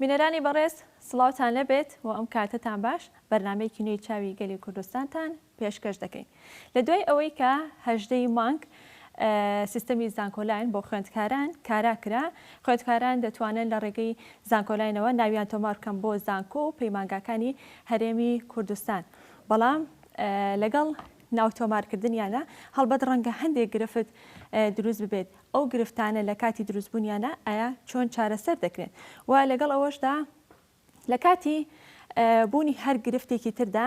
بینەرانی بەڕێز سڵاوتان لەبێت و ئەم کاتتان باش بەرنامەیەکی نوێی چاوی گەلی کوردستانتان پێشکەش دەکەین لە دوای ئەوەی کە هەژدەی مانگ سیستەمی زانکۆلاین بۆ خوێندکاران کاراکرا خوێندکاران دەتوانن لە ڕێگەی زانکۆلاینەوە ناویان تۆمار بکەن بۆ زانکۆ و پەیمانگاکانی هەرێمی کوردستان بەڵام لەگەڵ ناوتۆمارکردنیانە هەڵبەت ڕەنگە هەندێک گرفت دروست ببێت ئەو گرفتانە لە کاتی دروستبوونیانە ئایا چۆن چارەسەر دەکرێن و لەگەڵ ئەوەشدا لە کاتی بوونی هەر گرفتێکی تردا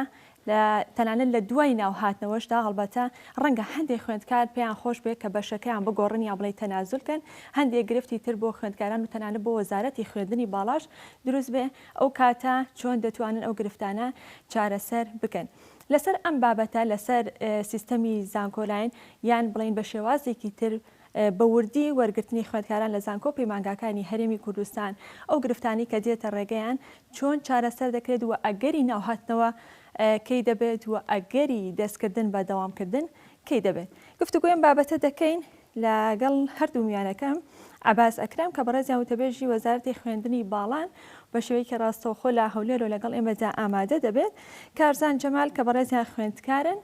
تەنانەت لە دوای ناوهاتنەوەشدا هەڵبەتە ڕەنگە هەندێک خوێندکار پێیان خۆش بێت کە بەشەکەیان بگۆڕن یا بڵێ تەنازولکەن هەندێک گرفتی تر بۆ خوێندکاران و تەنانەت بۆ وەزارەتی خوێندنی باڵاش دروست بێ ئەو کاتە چۆن دەتوانن ئەو گرفتانە چارەسەر بکەن. لەسەر ئەم بابەتە لەسەر سیستەمی زانکۆلاین یان بڵین بە شێوازێکی تر بە وردی وەرگرتنی خوێندکاران لە زانکۆ پەیمانگاکانی هەرێمی کوردستان ئەو گرفتانی کە دێتە ڕێگەیان چۆن چارەسەر دەکرێت و ئەگەری ناوهاتنەوە کەی دەبێت و ئەگەری دەستکردن بە دەوامکردن کەی دەبێت. گفتوگویم بابەتە دەکەین لەگەڵ هەردوو میوانەکەم عەباس ئەکرەم کە بەڕێزیان وتەبێژی وەزارەتی خوێندنی باڵان بە شێوەیەکی ڕاستەوخۆ لا هەولێر و لەگەڵ ئێمەدا ئامادە دەبێت کارزان جەمال کە بەڕێزیان خوێندکارن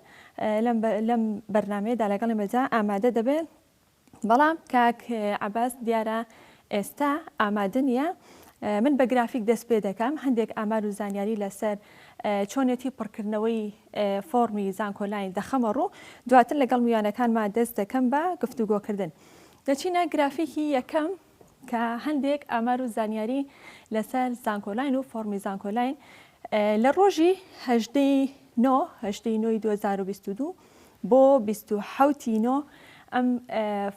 لەم بەرنامەیەدا لەگەڵ ئێمەدا ئامادە دەبێت بەڵام کاک عەباس دیارە ئێستا ئامادە نییە من بە گرافیک دەست پێ دەکەم هەندێک ئامار و زانیاری لەسەر چۆنێتی پڕکردنەوەی فۆرمی زانکۆلاین دەخەمە ڕوو دواتر لەگەڵ میوانەکانمان دەست دەکەم بە گفتوگۆکردن. دەچینە گرافیکی یەکەم کە هەندێک ئامار و زانیاری لەسەر زانکۆلاین و فۆرمی زانکۆلاین لە ڕۆژی هەژدەی نۆی 2022 بۆ 27 نۆ ئەم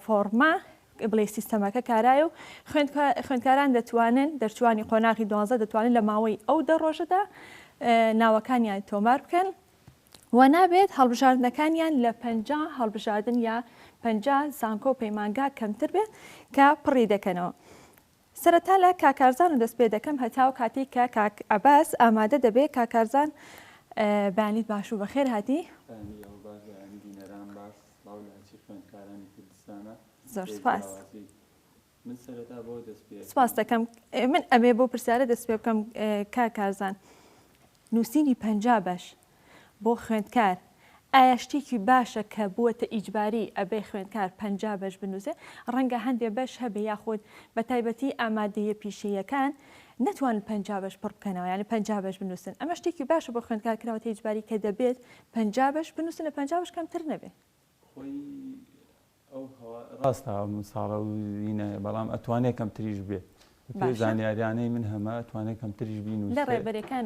فۆرما بڵێ سیستەمەکە کارایە و خوێندکاران دەتوانن دەرچوانی قۆناغی 12 دەتوانن لە ماوەی ئەو دەڕۆژەدا ناوەکانیان تۆمار بکەن و نابێت هەڵبژاردنەکانیان لە 50 هەڵبژاردن یا 50 زانکۆ پەیمانگا کەمتر بێت کە پڕی دەکەنەوە. سەرەتا لە کاکارزان و دەست پێ دەکەم هەتاو کاتێک کە کاک عەباس ئامادە دەبێت کاکارزان بەیانیت باش و بەخێر هاتی. زۆر سپاس. من سەرەتا بۆ دەست پێ سپاس دەکەم من ئەبێ بۆ پرسیارە دەست پێ بکەم کاکارزان نووسینی 50 بەش بۆ خوێندکار ئایا شتێکی باشە کە بووەتە ئیجباری ئەبێ خوێندکار 50 بەش بنووسێ ڕەنگە هەندێک بەش هەبێ یاخود بە تایبەتی ئامادەیە پیشەیەکان نەتوانن 50 بەش پڕ بکەنەوە یعنی 50 بەش بنووسن ئەمە شتێکی باشە بۆ خوێندکار کراوەتە ئیجباری کە دەبێت 50 بەش بنووسن لە 50 بەش کەمتر نەبێ. ئەو ڕاستە ساڵە وینە بەڵام ئەتوانێت کەم تریش بێ پێ زانیاریانەی من هەمە ئەتوانێت کەم تریش بین لە ڕێبەرەکان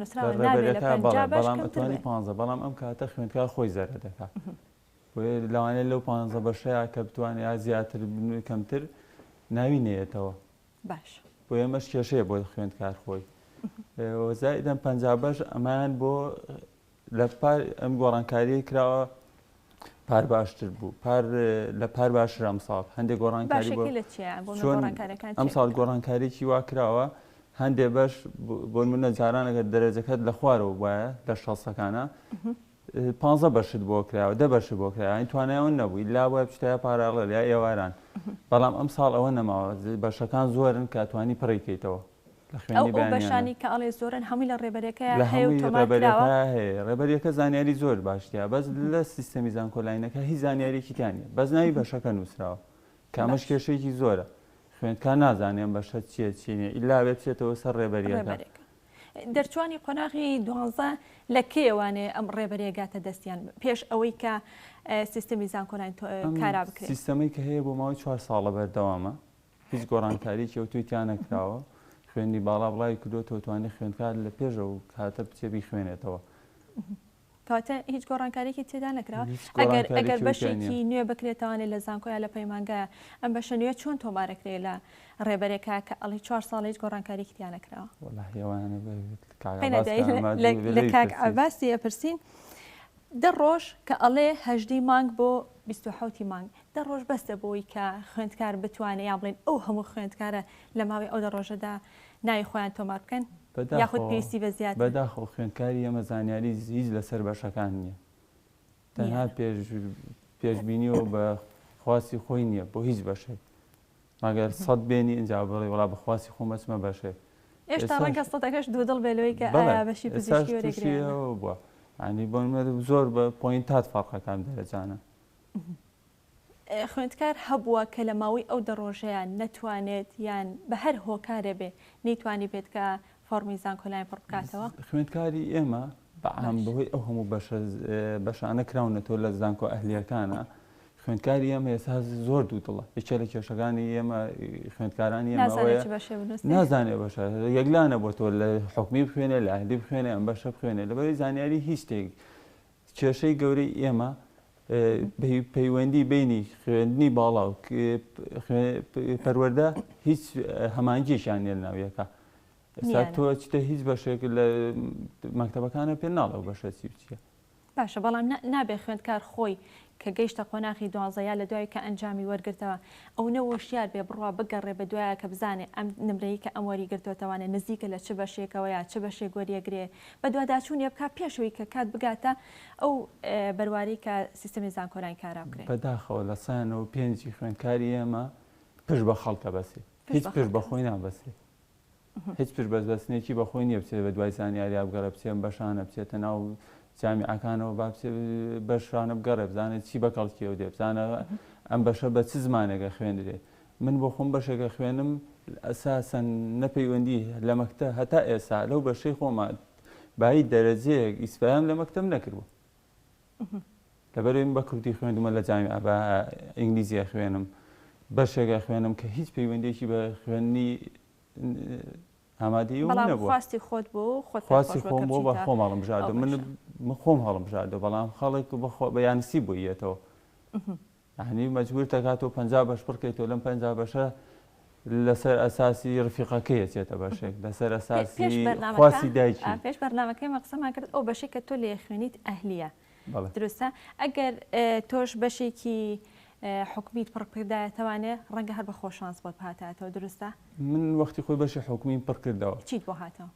بەڵام ئەتوانی 15 بەڵام ئەم کاتە خوێندکار خۆی زەرە دەکات لەوانێت لەو 15 بەشەیە کە بتوانێت یا زیاتر کەمتر ناوینێتەوە باش بۆ ئێمەش کێشەیە بۆ خوێندکار خۆی زائدەن 50 بەش ئەمان بۆ لە پار ئەم گۆڕانکاری کراوە پار باشتر بوو لە پار باشتر ئەم ساڵ هەندێک گۆڕانکاری ئەم ساڵ گۆڕانکاریی وا کراوە هەندێک بەش بۆ منە جارانەگەر دەرەجەکەت لە خوارەوە وایە لە شەڵسەکانە 15 بەشت بۆ کراوە 10 بەش بۆ کراوە توانایەوە نەبووی لا وای پشتای پاراڵە یا ئێواران بەڵام ئەم ساڵ ئەوە نەماوە بەشەکان زۆرن کە توانی پڕیکەیتەوە ئەو بەشانی کە ئەڵێ زۆرن هەمووی لە ڕێبەرەکە ڕێبەرەکە زانیاری زۆر باشتیا بەس لە سیستەمی زانکۆلاینەکە هیچ زانیاریێکیتانە بەس ناوی بەشەکە نووسراوە کامەش کێشەیەکی زۆرە خوێندکار نازانێن بەشە چیە چینێ ئیلا بێت بچێتەوە سەر ڕێبەریەکە. دەرچوانی قۆناغی 12 لە کێوانێ ئەم ڕێبەرێگاتە دەستیان پێش ئەوەی کە سیستەمی زانکۆلاین کارا بکرێت سیستەمەی کە هەیە بۆ ماوەی 4 ساڵە بەردەوامە هیچ گۆڕانکاریی کەوتویتیان نەکراوە خوێندی باڵا بڵای کردوتەوە توانێت خوێندکار لە پێشە و کاتە بچێ بیخوێنێتەوە کاتە هیچ گۆڕانکارێکی تێدا نەکراوە ئەگەر بەشێکی نوێ بکرێتوانێت لە زانکۆیان لە پەیمانگایە ئەم بەشە نوێ چۆن تۆمارەکرێت لە ڕێبەرێکە کە ئەڵی 4 ساڵ هیچ گۆڕانکاریێکی تیان نەکراوە لە کاک عەباسی ئەپرسین 10 ڕۆژ کە ئەڵێ هەژدەی مانگ بۆ 27 مانگ 10 ڕۆژ بەستە بۆی کە خوێندکار بتوانێت یا بڵێن ئەو هەموو خوێندکارە لە ماوەی ئەو 10 ڕۆژەدا ناوی خۆیان تۆمار بکەن یاخود پێویستی بە زیاتر بەداخۆ خوێندکاری ئەمە زانیاری هیچ لەسەر بەشەکان نییە تەنها پێشبینی و بە خواستی خۆی نییە بۆ هیچ بەشێک مەگەر 100 بێنی ئینجا بڵێ وڵا بەخواستی خۆم بەچمە بەشێک ئێشتا ڕەنگە سەدەکەش دوودڵ بێلەوەی کە ئایا بەشی پزیشکی وەرەگرێنەوە بووە ینی بۆ زۆر بە پۆینتات فەرقەکان دەرەجانە. خوێندکار هەبووە کە لە ماوەی ئەو دەڕۆژەیان نەتوانێت یان بە هەر هۆکارێ بێ نەیتوانی بێت کە فۆرمی زانکۆلایان پڕ بکاتەوە؟ خوێندکاری ئێمە بەعام بەهۆی ئەو هەموو بەشانە کراونەتەوە لە زانکۆ ئەهلیەکانە خوێندکاری ئێمە ئێستا زۆر دوودڵە. یەکێ لە کێشەکانی ئێمە خوێندکارانی ئێمە نازانێت بەشە یەکلانە بۆ تۆ لە حکومی بخوێنێ لە ئەهلی بخوێنێ ئەم بەشە بخوێنێ لەبەرەوەی زانیاری هیچ شتێک کێشەی گەورەی ئێمە پەیوەندی بینی خوێندنی باڵا و پەروەردە هیچ هەمانگیشیان نێ ناویەکە. ئێستا تۆ چتە هیچ بەشێک لە مەکتەبەکانە پێ ناڵێ بەشە چی بچیە. باشە بەڵام نابێ خوێندکار خۆی کە گەیشتە قۆناغی دوازەیە لە دوای کە ئەنجامی وەرگرتەوە ئەو نەوەشیار بێ بڕوا بگەڕێ بە دوایە کە بزانێ ئەم نمرەیە کە ئەم وەریگرتوێتەوانێ نزیکە لە چ بەشێکەوەیە چ بەشێک وەریەگرێ بە دوواداچوونێ بکات پێشەوەی کە کات بگاتە ئەو بەرواری کە سیستەمی زانکۆلای کارا بکرێت. بەداخەوە لە سایەنەوە پێنجی خوێندکاری ئێمە پشت بە خەڵکە بەسێ هیچ پشت بەخۆی نابەسێ. هیچ پشت بەسبەسنێکی بەخۆی نییە بچێت بە دوای زانیاری بگەڕە بچێن بەشانە بچێتە ناو جامیعەکانەوە با بەشانە بگەڕێ بزانێت چی بەکەڵکیەوە دێ بزانە ئەم بەشە بە چ زمانێکە خوێندرێ. من بۆ خۆم بەشێکە خوێنم ئەساسەن نەپەیوەندی لە مەکتە هەتا ئێستا لەو بەشەی خۆمان بای دەرەجەیەک ئیسپایان لە مەکتەب نەکردووە. لەبەرەوەی بە کوردی خوێندمە لە جامیعە بە ئینگلیزیە خوێنم بەشێکە خوێنم کە هیچ پەیوەندێکی بە خوێندنی ئامادەی نەبووە. خواستی خۆت بوو خواستی خۆم بۆ بە خۆم هەڵم ژاردە من خۆم هەڵم ژاردە بەڵام خەڵک بەیانسی بوویەتەوە. یعنی مەجبور دەکاتەوە 50 بەش بڕکەیتەوە لەم 50 بەشە لەسەر ئەساسی ڕفیقەکەی چێتە بەشێک لەسەر ئەساسی خواستی دایکی. پێش بەرنامەکەی مەقسەمان کرد ئەو بەشێک کە تۆ لێ خوێنیت ئەهلیە دروستە ئەگەر تۆش بەشێکی حکومیت پڕکردایەتەوانێ ڕەنگە هەر بە خۆشانس بۆت هاتاتەوە دروستە؟ من وەختی خۆی بەشی حکومی پڕ کردەوە. چیت بۆ هاتەوە؟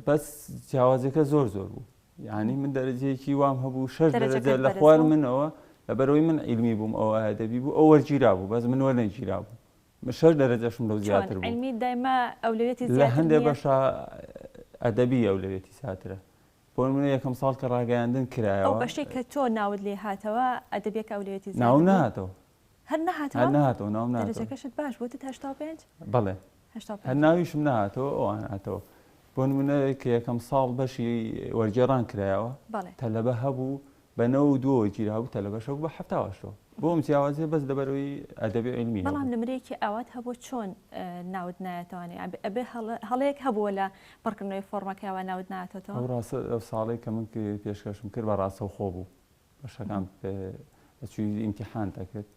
بەس جیاوازەکە زۆر بوو. یعنی من دەرەجەیەکی وام هەبوو 6 دەرەجە لە خوار منەوە لەبەرەوەی من عیلمی بووم ئەو ئەدەبی بوو ئەو وەرگیرا بوو بەس من وەرنەگیرا بوو 6 دەرەجەشم لەو زیاتر بوو. عیلمی دایما ئەولوێتی لە هەندێک بەشە ئەدەبی ئەولوێتی زیاترە. بۆ من یەکەم ساڵ کە ڕاگەیاندن کرایەوە ئەو بەشێک کە تۆ ناوت لێ هاتەوە ئەدەبیەک ئەولوێتی زیاتر ناو نهاتەوە هەر نەهاتەوە ناوم نهاتەوە. دەرەجەکەشت باش بووتت 85؟ بەڵێ هەر ناویشم نهاتەوە ئەوان هاتەوە. بۆ نمونە کە یەکەم ساڵ بەشی وەرگێڕان کرایەوە تەلەبە هەبوو بە 92 گیرا بوو تەلەبەشە بوو بە 78. بۆ ئەم جیاوازێ بەس لەبەرەوەی ئەدەبی عیلمی. بەڵام نمرەیەکی ئاوات هەبوو چۆن ناوت نایەتوانێ ئەبێ هەڵەیەک هەبووە لە پڕکردنەوەی فۆرمەکەیەوە ناوت نایەتەوە؟ ئەو ڕاستە ئەو ساڵی کە من پێشکەشم کرد بە ڕاستە و خۆ بوو بەشەکان بەچووی ئیمتیحان دەکرد.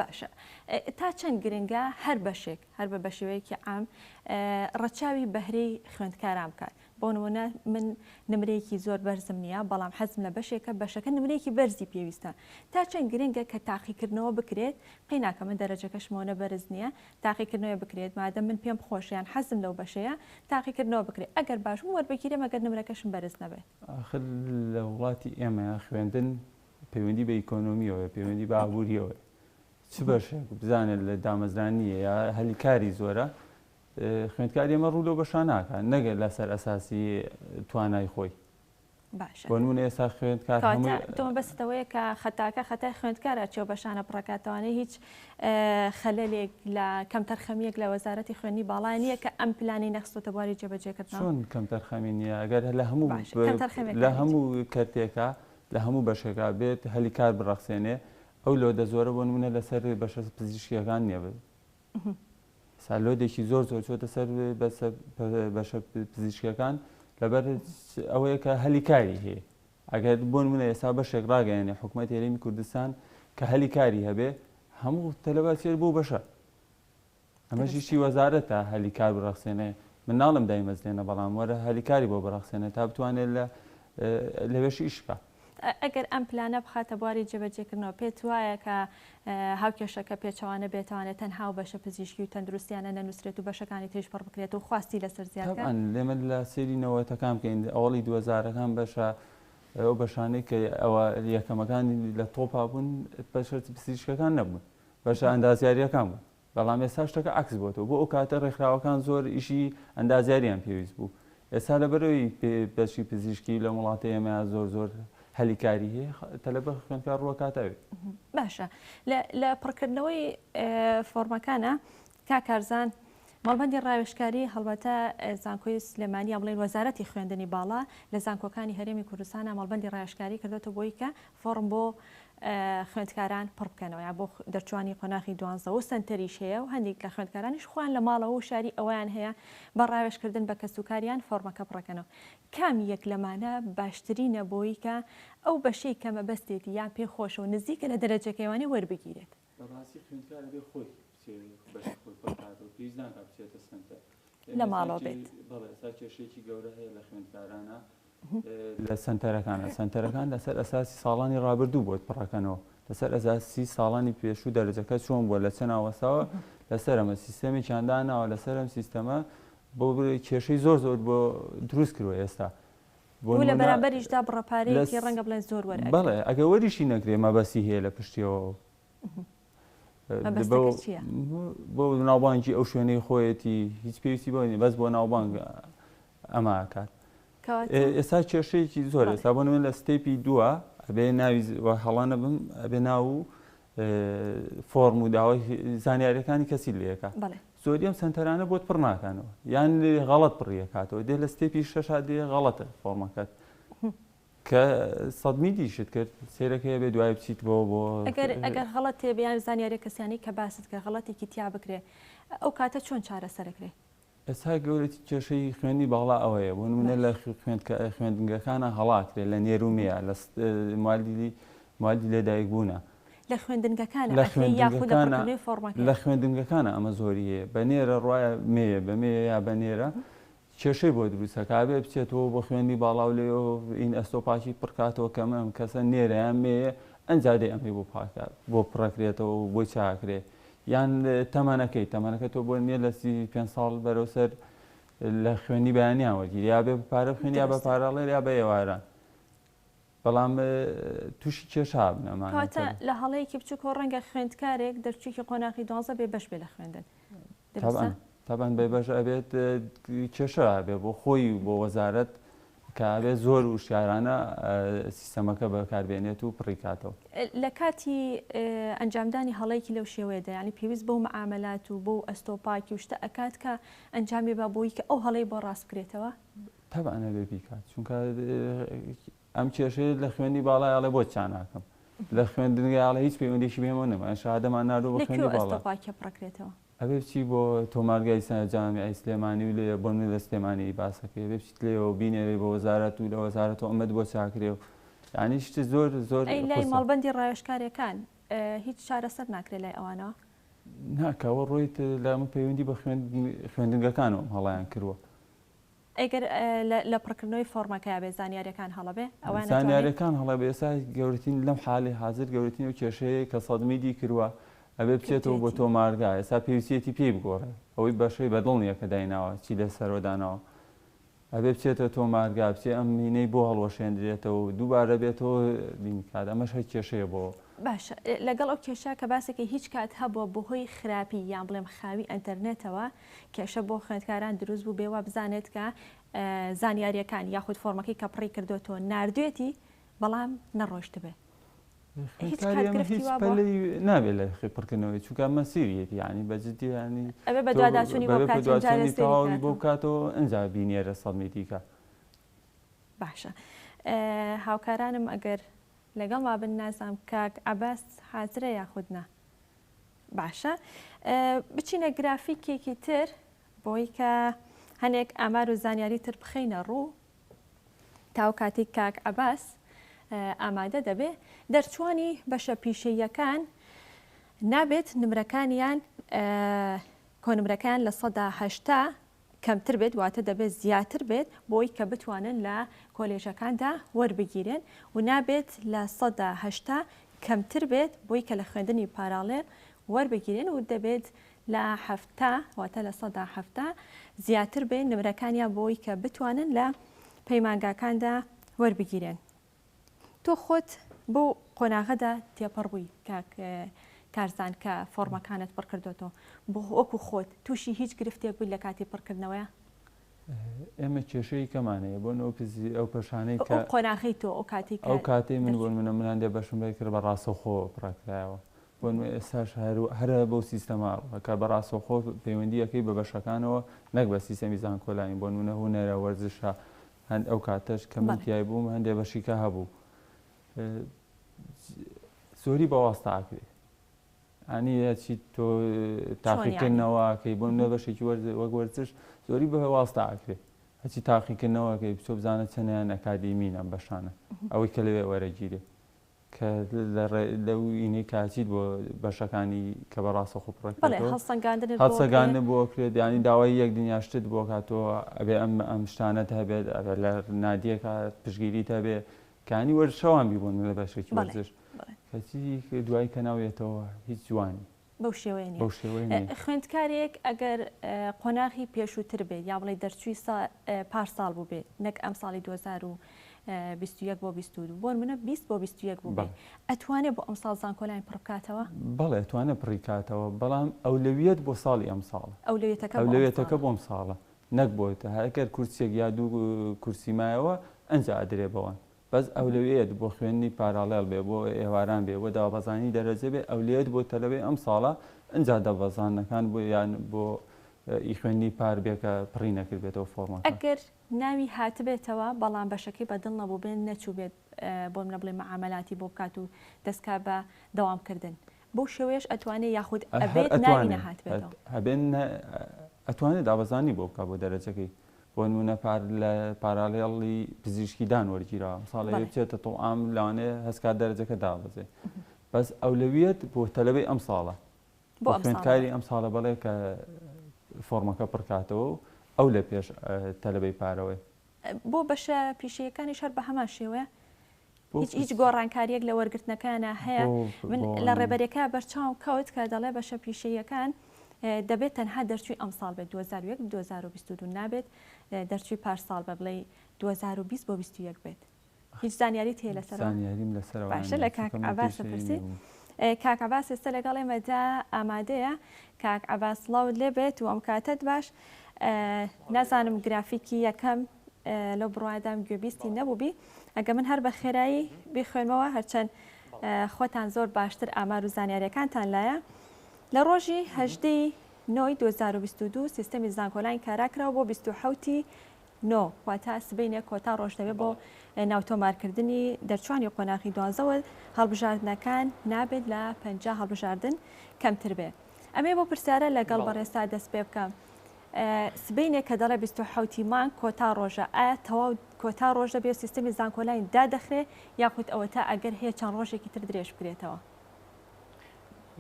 باشە تا چەند گرنگە هەر بەشێک هەر بە بەشێوەیەکی عام ڕەچاوی بەهرەی خوێندکاران بکات. بۆ نمونە من نمرەیەکی زۆر بەرزم نییە بەڵام حەزم لە بەشێکە بەشەکە نمرەیەکی بەرزی پێویستە. تا چەند گرنگە کە تاقیکردنەوە بکرێت قەی ناکە من دەرەجەکەشمەوە بەرز نییە تاقیکردنەوە بکرێت مادە من پێم خۆشیان حەزم لەو بەشەیە تاقیکردنەوە بکرێت ئەگەر باشم وەربگیرێ مەگەر نمرەکەشم بەرز نەبێت. آخر لە وڵاتی ئێمە خوێندن پەیوەندی بە ئیکۆنۆمیەوە پەیوەندی بە ئابووریەوە چ بەشێک بزانێت لە دامەزرانیە یا هەلی کاری زۆرە خوێندکاری ئێمە ڕوو لەو بەشان ناکات نەگەر لەسەر ئەساسی توانای خۆی. باشە بۆ نمونە ئێستا خوێندکار تۆ بەستەوەیە کە خەتاکە خەتای خوێندکارە چێو بەشانە پڕکاتەوانەی هیچ خەلەلێک لە کەم تەرخەمیەک لە وەزارەتی خوێنی باڵای نییە کە ئەم پلانی نەخستۆتە بواری جێبەجێکردنەوە. چۆن کەم تەرخەمی نییە ئەگەر لە هەموو کەرتێکە لە هەموو بەشێکا بێت هەلی کار بڕەخسێنێ ئەو لۆ دەزۆرە بۆ نمونە لەسەر بەشە پزیشکیەکان نییە سالۆدێکی زۆر چۆتە سەر بەشە پزیشکەکان لەبەر ئەوەیە کە هەلی کاری هەیە. ئەگەر بۆ نمونە ئێستا بەشێک ڕاگەیەنێ حکوومەت هێرێمی کوردستان کە هەلی کاری هەبێ هەموو تەلەبات بوو بەشە ئەمەشیشی وەزارەتە هەلی کار بڕەخسێنێ. من ناڵم دایمەزلێنە بەڵام وەرە هەلی کاری بۆ بڕەخسێنێ تا بتوانێت لەوێشی ئیش بکە. ئەگەر ئەم پلانە بخاتە بواری جێبەجێکردنەوە پێت وایە کە هاوکێشەکە پێچەوانە بێتوانێت تەنها و بەشە پزیشکی و تەندروستیانە نەنووسرێت و بەشەکانی تێش پڕ بکرێت و خواستی لەسەر زیادکە لێمە لە سێرینەوەتەکان بکەین ئەوڵی 2000ەکان بەشە ئەو بەشانەی کە ئەوە یەکەمەکانی لە تۆپا بوون بەشە پزیشکەکان نەبوون بەشە ئەندازیاریەکان بوون بەڵام ئێستا شتەکە عکس بۆتەوە بۆ ئەو کاتە ڕێکخراوەکان زۆر ئیشی ئەندازیاریان پێویست بوو ئێستا لەبەرەوەی بەشی پزیشکی لە وڵاتی ئێمە زۆر هەلیکاری هەیە تەلەبەر خوێندکار ڕووەکاتەوێت. باشە لە پڕکردنەوەی فۆرمەکانە کاکارزان مەڵبەندی ڕاوێژکاری هەڵبەتە زانکۆی سلێمانی بڵێن وەزارەتی خوێندنی باڵا لە زانکۆکانی هەرێمی کوردستانە مەڵبەندی ڕاوێژکاری کردوێتە بۆی کە فۆرم بۆ خوێندکاران پڕ بکەنەوە یا بۆ دەرچوانی قۆناغی 12 و سنتەریش هەیە و هەندێک لە خوێندکارانیش خوان لە ماڵەوە و شاری ئەویان هەیە بە ڕاوێژکردن بە کەسوکاریان فۆرمەکە پڕەکەنەوە. کام یەک لەمانە باشترینە بۆی کە ئەو بەشەی کەمە بەستێتی یان پێ خۆشە و نزیکە لە دەرەجەکەیوانی وەربگیرێت. بەڕاستی خوێندکارە بێ خۆی پێویست ناکات بچێتە سنتەر لە ماڵەوە بێت. بەڵێ ئێستا کێشەیەکی گەورە هەیە لە خوێندکارانە لە سنتەرەکان لەسەر ئەساسی ساڵانی ڕابردوو بۆت پڕەکەنەوە لەسەر ئەساسی ساڵانی پێشوو دەرەجەکە چۆن بووە لە چەند ناوەساوە لەسەر ئەمە سیستەمێکیان داناوە لەسەر ئەم سیستەمە بۆ کێشەی زۆر بۆ دروست کردووە ئێستا لە بەرامبەریشدا بڕەپارەیەکی ڕەنگە بڵێن زۆر وەرە. بەڵێ ئەگە وەریشی نەکرێ مەبەسی هەیە لە پشتیەوە بۆ ناوبانگی ئەو شوێنەی خۆیەتی هیچ پێویستی بۆ نیە بەس بۆ ناوبانگ ئەمە کات. ئێستا کێشەیەکی زۆر ئێستا بۆ نمونە لە ستێپی دووە ئەبێ ناوی هەڵانە بم ئەبێ ناو فۆرم و داوای زانیاریەکانی کەسی لێەکە زۆری ئەم سنتەرانە بۆت پڕ ناکانەوە یان غەڵەت پڕیەکاتەوە دێ لە ستێپی شەشا دێ غەڵەتە فۆرمەکەت کە سەدمی دیشت کرد سێرەکەی بێ دوای بچیت بۆ ئەگەر غەڵەت تێ بیان زانیاری کەسیانی کە باست کە غەڵەتێکی تیا بکرێ ئەو کاتە چۆن چارەسەرەکرێ؟ ئێستا گەورەتی کێشەی خوێندی باڵا ئەوەیە بۆ نمونە لە خوێندنگەکانە هەڵاترێ لە نێرومەیە لە مادی لەدایک بوونە لە خوێندنگەکانە لە خوێندنگەکانە ئەمە زۆری هەیە بە نێرە ڕایە مێیە بە مێ یا بە نێرە کێشەی بۆ دروستە کابێ بچێتەوە بۆ خوێندی باڵا و لێەوە ئین ئەستۆپاکی پڕکاتەوە کەمە ئەم کەسە نێرەیان مێیە ئەنجادەی ئەمەی بۆ پڕەکرێتەوە و بۆ چاکرێ یان تەمەنەکە تۆ بۆ نییە لە 5 ساڵ بەرەوسەر لە خوێنی بەیانیان وەرگیر یا بێ پارە خوێنی یا بە پارەڵێر یا بە ئێواران بەڵام تووشی کێشا بنەمان لە هەڵەیەکی بچووکۆ ڕەنگە خوێندکارێک دەرچووکی قۆناغی 12 بێ بەش بێ لە خوێندن تابان بێ بەش ئەبێت کێشە بێ بۆ خۆی بۆ وەزارەت کە ئەبێ زۆر وشارانە سیستەمەکە بەکاربێنێت و پڕیکاتەوە. لە کاتی ئەنجامدانی هەڵەیەکی لەو شێوەیەدا ینی پێویست بەو معاملات و بۆ ئەستۆپاکی و شتە ئەکات کە ئەنجامی بە بۆی کە ئەو هەڵەی بۆ ڕاست بکرێتەوە؟ تەبانە بێ بیکات چونکە ئەم کێشەیە لە خوێندی باڵایڵێ بۆ چا ناکەم لە خوێندنگەیاڵە هیچ پەیوەندیشی پێمە نەما شادەمان ناردوو بە خوێندی باڵا ئەستۆپاکە پڕەکرێتەوە ئەبێ بچی بۆ تۆمارگای جامیعەی سلێمانی و لێ بۆ لە سلێمانی باسەکەی بێ بچیت لێەوە بینێرەی بۆ وەزارەت و لە وەزارەت و ئەمەد بۆ چاکرێ و یعنی شتە زۆر لای ماڵبەندی ڕاوێژکاریەکان هیچ چارەسەر ناکرێت لای ئەوانەوە ناکەوە ڕۆیت لە ئەمە پەیوەندی بە خوێندنگەکانەوە هەڵیان کردووە. ئەگەر لە پڕکردنەوەی فۆرمەکە بێ زانیاریەکان هەڵەبێ ئەوان زانیاریەکان هەڵە بێ ئێستا گەورەترین لەم حالی حاضر گەورەترین و کێشەیە کە سەدمیدی کردووە ئەبێ بچێتەوە بۆ تۆمارگا ئێستا پێویستێتی پێی بگۆڕێ ئەوەی بەشەی بەدڵ نییە کە دایناوە چی لە سەرۆدانەوە ئەبێ بچێتە تۆمارگا بچێ ئەم مینەی بۆ هەڵوەشێنرێتەوە و دووبارە بێتەوە بینکات ئەمەش هەر کێشەیە بۆ باشە لەگەڵ ئەو کێشە کە باسێکی هیچ کات هەبووە بەهۆی خراپی یان بڵێم خاوی ئەنتەرنێتەوە کێشە بۆ خوێندکاران دروست بوو بێوە بزانێت کە زانیاریەکان یاخود فۆرمەکەی کە پڕی کردوێتەوە ناردوێتی بەڵام نەڕۆشت بێ نابێت لە پڕکردنەوەی چونکە مەسیریەتی ینی بەجددی ینی ئەبێ بە دوواداچوونی تەواوی بۆ بکاتەوە ئەنج بینێرە سەدمیتیکە. باشە هاوکارانم ئەگەر لەگەڵ ما بن نازام کاک عەباس حازرە یاخودنا باشە بچینە گرافیکێکی تر بۆی کە هەنێک ئامار و زانیاری تر بخەینە ڕوو تاو کاتی کاک عەباس ئامادە دەبێ دەرچوانی بەشە پیشەیەکان نابێت نمرەکانیان کۆنمرەکان لە 180 کەمتر بێت واتە دەبێت زیاتر بێت بۆی کە بتوانن لە کۆلێژەکاندا وەربگیرن و نابێت لە 180 کەمتر بێت بۆی کە لە خوێندنی پاراڵێر وەربگیرن و دەبێت لە 70 واتە لە 170 زیاتر بێت نمرەکانیان بۆی کە بتوانن لە پەیمانگاکاندا وەربگیرن. تۆ خۆت بۆ قۆناغەدا تێپەڕ بووی کاک کارزان کە فۆرمەکانت پڕ کردوێتەوە بۆ وەکو خۆت تووشی هیچ گرفتێک بووی لە کاتی پڕکردنەوەیە؟ ئێمە کێشەی کەمانەیە بۆ ئەو پەشانەی کە قۆناغی تۆ ئەو کاتی ئەو کاتی من بۆ منان دێ بەشم کرد بە ڕاستەخۆ پڕکرایەوە بۆ ئێستاش هەرە بەو سیستەما کە بە ڕاستەخۆ پەیوەندیەکەی بە بەشەکانەوە نەک بە سیستەمی زانکۆلانی بۆ منە هوەرە وەرزشە هەند ئەو کاتەش کە من تیای بووم هەندێ بەشیکە هەبوو زۆری بە واستە ئاکرێ ئەنی چی تۆ تاقیکردنەوەکەی بۆ منە بەشێکی وەک وەرزش زۆری بە واستە ئاکرێ هەچی تاقیکردنەوەکەی بچۆ بزانە چەندیان ئەکادیمینە بەشانە ئەوەی کە لەوێ وەرەگیرێ کە لەو ئینەی کاچیت بۆ بەشەکانی کە بە ڕاستەخۆ پڕکردەوە هەڵسەگاندن بۆ کرێت ینی داوای یەک دنیاشتت بۆ کاتەوە ئەبێ ئەم شتانەت هەبێت ئەبێ لە نادیەکە پشگیریت هەبێ کانی وەرشەوان بیبوون لە بەشێکی وەرزش کەچی دوای کە ناوێتەوە هیچ جوانی بەو شێوەیە خوێندکارێک ئەگەر قۆناغی پێشووتر بێت یا بڵێ دەرچووی پارساڵ بوو بێت نەک ئەم ساڵی 2021 بۆ 22 بۆ منە 20 بۆ 21 بوو بێت ئەتوانێت بۆ ئەم ساڵ زانکۆلانی پڕ بکاتەوە؟ بەڵێ ئەتوانێت پڕیکاتەوە بەڵام ئەولەویەت بۆ ساڵی ئەم ساڵ ئەولەویەتەکە بۆم ساڵە نەک بۆتە هەرکەر کورسێک یا دوو کورسی مایەوە ئەنجا ئەدرێ بەوان بەس ئەولەویەت بۆ خوێندنی پاراڵێڵ بێ بۆ ئێواران بێ بۆ داوەزانی دەرەجە بێ ئەولەویەت بۆ تەلەوەی ئەم ساڵە ئەنجا دەوەزانەکان بۆ یان بۆ ئیخوێنی پار بێکە پڕی نەکردبێتەوە فۆرمەکە ئەگەر ناوی هاتبێتەوە بەڵام بەشەکەی بەدڵ نەبوو بێن نەچوو بێت بۆ منە بڵێ مەعامەلاتی بۆ بکات و دەستکا بە دەوامکردن بۆ شێوەیەش ئەتوانێت یاخود ئەبێت ناوی نەهاتبێتەوە هەبێن ئەتوانێت دابەزانی بۆ بکات بۆ دەرەجەکەی بۆ نمونە لە پاراڵێڵی پزیشکیدان وەرگیرەوە ساڵی بچێتە تۆعام لەوانەیە هەستکات دەرەجەکە دابەزێ بەس ئەولەویەت بۆ تەلەبەی ئەم ساڵە بۆ خوێندکاری ئەم ساڵە بەڵێ کە فۆرمەکە پڕکاتەوە ئەو لە پێش تەلەبەی پارەوەی بۆ بەشە پیشەیەەکانی شەر بە هەمان شێوەیە هیچ گۆڕانکاریەک لە وەرگرتنەکانە هەیە من لە ڕێبەرێکە بەرچاو کەوت کە دەڵێ بەشە پیشەیەکان دەبێت تەنها دەرچووی ئەم ساڵ بێت 2001 2022 نابێت دەرچووی پارساڵ بە بڵێ 2020 بۆ 21 بێت هیچ زانیاری تێ لەسەر باشە لە کاک عەباس پرسی کاک عەباس ئێستا لەگەڵ ئێمەدا ئامادەیە کاک عەباس سڵاوت لێ بێت و ئەم کاتت باش نازانم گرافیکی یەکەم لەو بڕوادام گوێبیستی نەبووبی ئەگە من هەر بە خێرایی بخوێنمەوە هەرچەند خۆتان زۆر باشتر ئامار و زانیاریەکانتان لایە لە ڕۆژی 18 نۆی 2022 سیستەمی زانکۆلانی کاراکراوە بۆ 27 نۆ واتە سبەینێ کۆتا ڕۆژنەوێ بۆ ناوتۆمارکردنی دەرچوانی قۆناغی دوانزەوە هەڵبژاردنەکان نابێت لە 50 هەڵبژاردن کەمتر بێ ئەمێ بۆ پرسیارە لەگەڵ بەڕێستا دەست پێ بکەم سبەینێک کە دەڵێ 27 مان کۆتا ڕۆژە ئایا تەواو کۆتا ڕۆژە بێ سیستەمی زانکۆلانی دادەخرێ یاخود ئەوە تا ئەگەر هەیە چەند ڕۆژێکی تر درێژ بکرێتەوە؟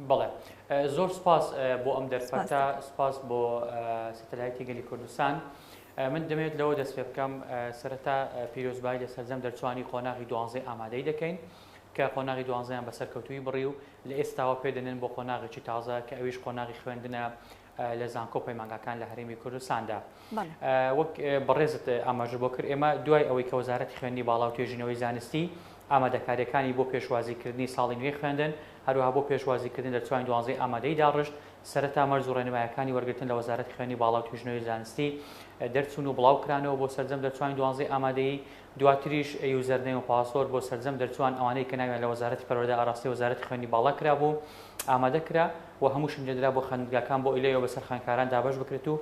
بەڵێ زۆر سپاس بۆ ئەم دەرفەتە سپاس بۆ سەتەلایتی گەلی کوردستان من دەمێت لەوە دەست پێ بکەم سەرەتا پیرۆزبایی لە سەرجەم دەرچوانی قۆناغی دوانزەی ئامادەی دەکەین کە قۆناغی دوانزەیان بەسەر کەوتووی بڕی و لە ئێستاوە پێدەنێن بۆ قۆناغێکی تازە کە ئەویش قۆناغی خوێندنە لە زانکۆ پەیمانگاکان لە هەرێمی کوردستاندا وەک بەڕێزت ئاماژە بۆ کرد ئێمە دوای ئەوەی کە وەزارەتی خوێندنی باڵا و توێژینەوەی زانستی ئامادەکاریەکانی بۆ پێشوازیکردنی ساڵی نوێی خوێندن هەروەها بۆ پێشوازیکردن دەرچوانی دوانزەی ئامادەی داڕشت سەرەتا مەرج و ڕێنماییەکانی وەرگرتن لە وەزارەتی خوێندنی باڵا و توێژینەوەی زانستی دەرچوون و بڵاوکرانەوە بۆ سەرجەم دەرچوانی دوانزەی ئامادەیی دواتریش یوزەرنێم و پاسۆر بۆ سەرجەم دەرچوان ئەوانەی کە ناویان لە وەزارەتی پەروەردە ئاڕاستی وەزارەتی خوێندنی باڵا کرابوو ئامادە کرا و هەموو شنجەدرا بۆ خوێندگاکان بۆ ئیلەیەوە بەسەر خوێندکاران دابەش بکرێت و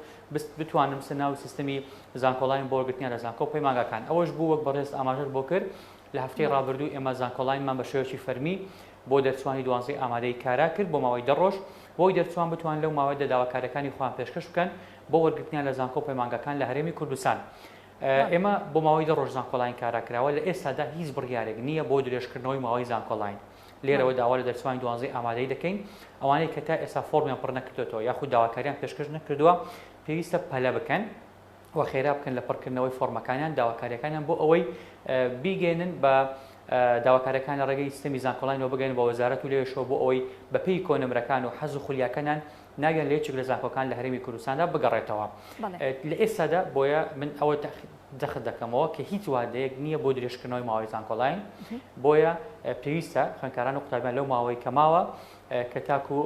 بتوانن سناو سیستەمی زانکۆڵین بۆ وەرگرتنیان لە زانکۆ پەیمانگاکان ئەوەش بوو وەک بەڕێز ئاماژەت بۆ کرد لە هەفتەی ڕابردوو ئێمە زانکۆڵینمان بە شێوەیەکی فەرمی بۆ دەرچوانی دوانزەی ئامادەی کارا کرد بۆ ماوەی 10 ڕۆژ بۆی دەرچوان بتوان لەو ماوەیەدا داواکاریەکانی خۆیان پێشکەش بکەن بۆ وەرگرتنیان لە زانکۆ پەیمانگاکان لە هەرێمی کوردستان ئێمە بۆ ماوەی 10 ڕۆژ زانکۆڵین کاراکراوە لە ئێستادا هیچ بڕیارێک نییە بۆ درێژکردنەوەی ماوەی زانکۆڵین لێرەوە داوا لە دەرچوانی دوانزەی ئامادەی دەکەین ئەوانەی کە تا ئێستا فۆرمیان پڕ نەکردوێتەوە یاخود داواکاریان پێشکەش نەکردووە پێویستە پەلە بکەن و خێرا بکەن لە پڕکردنەوەی فۆرمەکانیان داواکاریەکانیان بۆ ئەوەی بیگەێنن بە داواکاریەکان لە ڕێگەی سیستەمی زانکۆڵینەوە بگەن بە وەزارەت و لێشەوە بۆ ئەوەی بەپێی کۆنمرەکان و حەز و خولیاکەنان ناگەن لە یەکێک لە زانکۆکان لە هەرێمی کوردستاندا بگەڕێتەوە. لە ئێستادا بۆیە من ئەوە دەخت دەکەمەوە کە هیچ وادەیەک نییە بۆ درێژکردنەوەی ماوەی زانکۆڵین، بۆیە پێویستە خوێندکاران و قوتابیان لەو ماوەی کە ماوە کە تاکو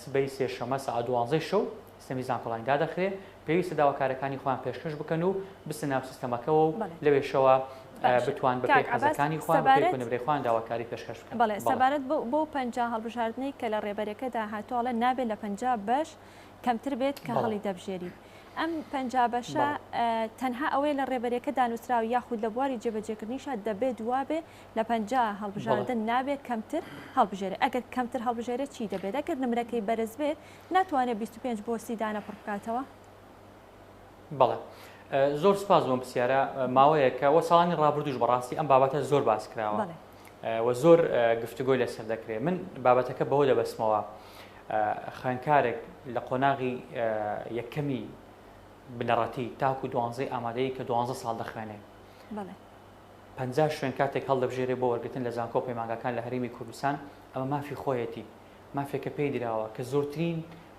سبەی سێشەمە سەعات 12 شەو سیستەمی زانکۆڵین دادەخرێت، پێویستە داواکارەکانی خۆیان پێشکەش بکەن و بستە ناو سیستەمەکەەوە و لەوێشەوە بتوان بەپێی حەزەکانی خۆیان بەپێی کوێنەبەری خۆیان داواکاری پێشکەش بکەن. بەڵێ سەبارەت بۆ 50 هەڵبژاردنەی کە لە ڕێبەرەکەدا هاتووەڵە نابێت لە 50 بەش کەمتر بێت کە هەڵی دەبژێری. ئەم 50 بەشە تەنها ئەوەی لە ڕێبەرەکە دانووسراوی یاخود لە بواری جێبەجێکردنیشە دەبێت دوابێ لە 50 هەڵبژاردن نابێت کەمتر هەڵبژێرێت. ئەگەر کەمتر هەڵبژێرێت چی دەبێت؟ ئەگەر نمرەکەی بەرز بێت ناتوانێت 25 بۆ 30 دانە پڕ بکاتەوە؟ بەڵێ زۆر سپاس بۆم پرسیارە ماوەیەکە وە ساڵانی ڕابردوش بەڕاستی ئەم بابەتە زۆر باس کراوە و زۆر گفتوگۆی لەسەر دەکرێت. من بابەتەکە بەوە دەبەسمەوە خوێندکارێک لە قۆناغی یەکەمی بنەڕەتی تاکو 12 ئامادەی کە 12 ساڵ دەخوێنێت 50 شوێن کاتێک هەڵدەبژێرێ بۆ وەرگرتن لە زانکۆ پەیمانگەکان لە هەرێمی کوردستان ئەمە مافی خۆیەتی مافێکە پێی دراوە کە زۆرترین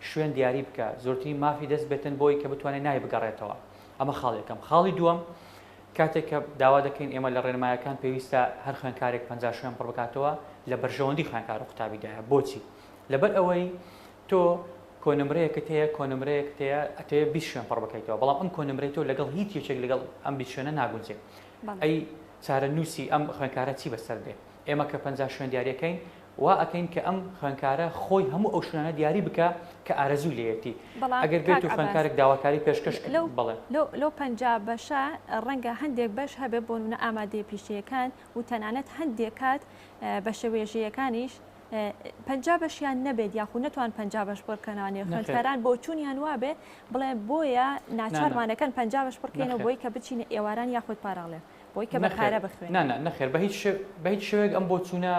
شوێن دیاری بکە زۆرترین مافی دەست بێتن بۆی کە بتوانێت نای بگەڕێتەوە. ئەمە خاڵێکم. خاڵی دووەم کاتێک کە داوا دەکەین ئێمە لە ڕێنمایەکان پێویستە هەر خوێندکارێک 50 شوێن پڕ بکاتەوە لە بەرژەوەندی خوێندکار و قوتابیدایە. بۆچی؟ لەبەر ئەوەی تۆ کۆنمرەیەکت هەیە کۆنمرەیەکت هەیە ئەتەوێت 20 شوێن پڕ بکەیتەوە، بەڵام ئەم کۆنمرەی تۆ لەگەڵ هیچ یەکێک لەگەڵ ئەم 20 شوێنە ناگونجێت. ئەی چارە نووسی ئەم خوێندکارە چی بەسەر دێ؟ ئێمە کە 50 شوێن دیاریەکەین وا ئەەکەین کە ئەم خوێندکارە خۆی هەموو ئەو شوێنە دیاری بکە کە ئارەزوو لێیەتی. ئەگەر بێت و خوێندکارێک داواکاری پێشکەش بڵێ لەو 50 بەشە ڕەنگە هەندێک بەش هەبێ بۆ نمونە ئامادەی پیشەکان و تەنانەت هەندێک کات بە شێوێژیەکانیش 50 بەشیان نەبێت یاخو نەتوان 50 بەش بڕکەنانێ خوێندکاران بۆ چوونیان وابێ بڵێ بۆیە ناچارمانەکان 50 بەش بڕکەینەوە بۆی کە بچینە ئێواران یاخود پاراڵێ بۆی کە بەکارە بخوێن. نەخێر بە هیچ شوێک ئەم بۆ چوونە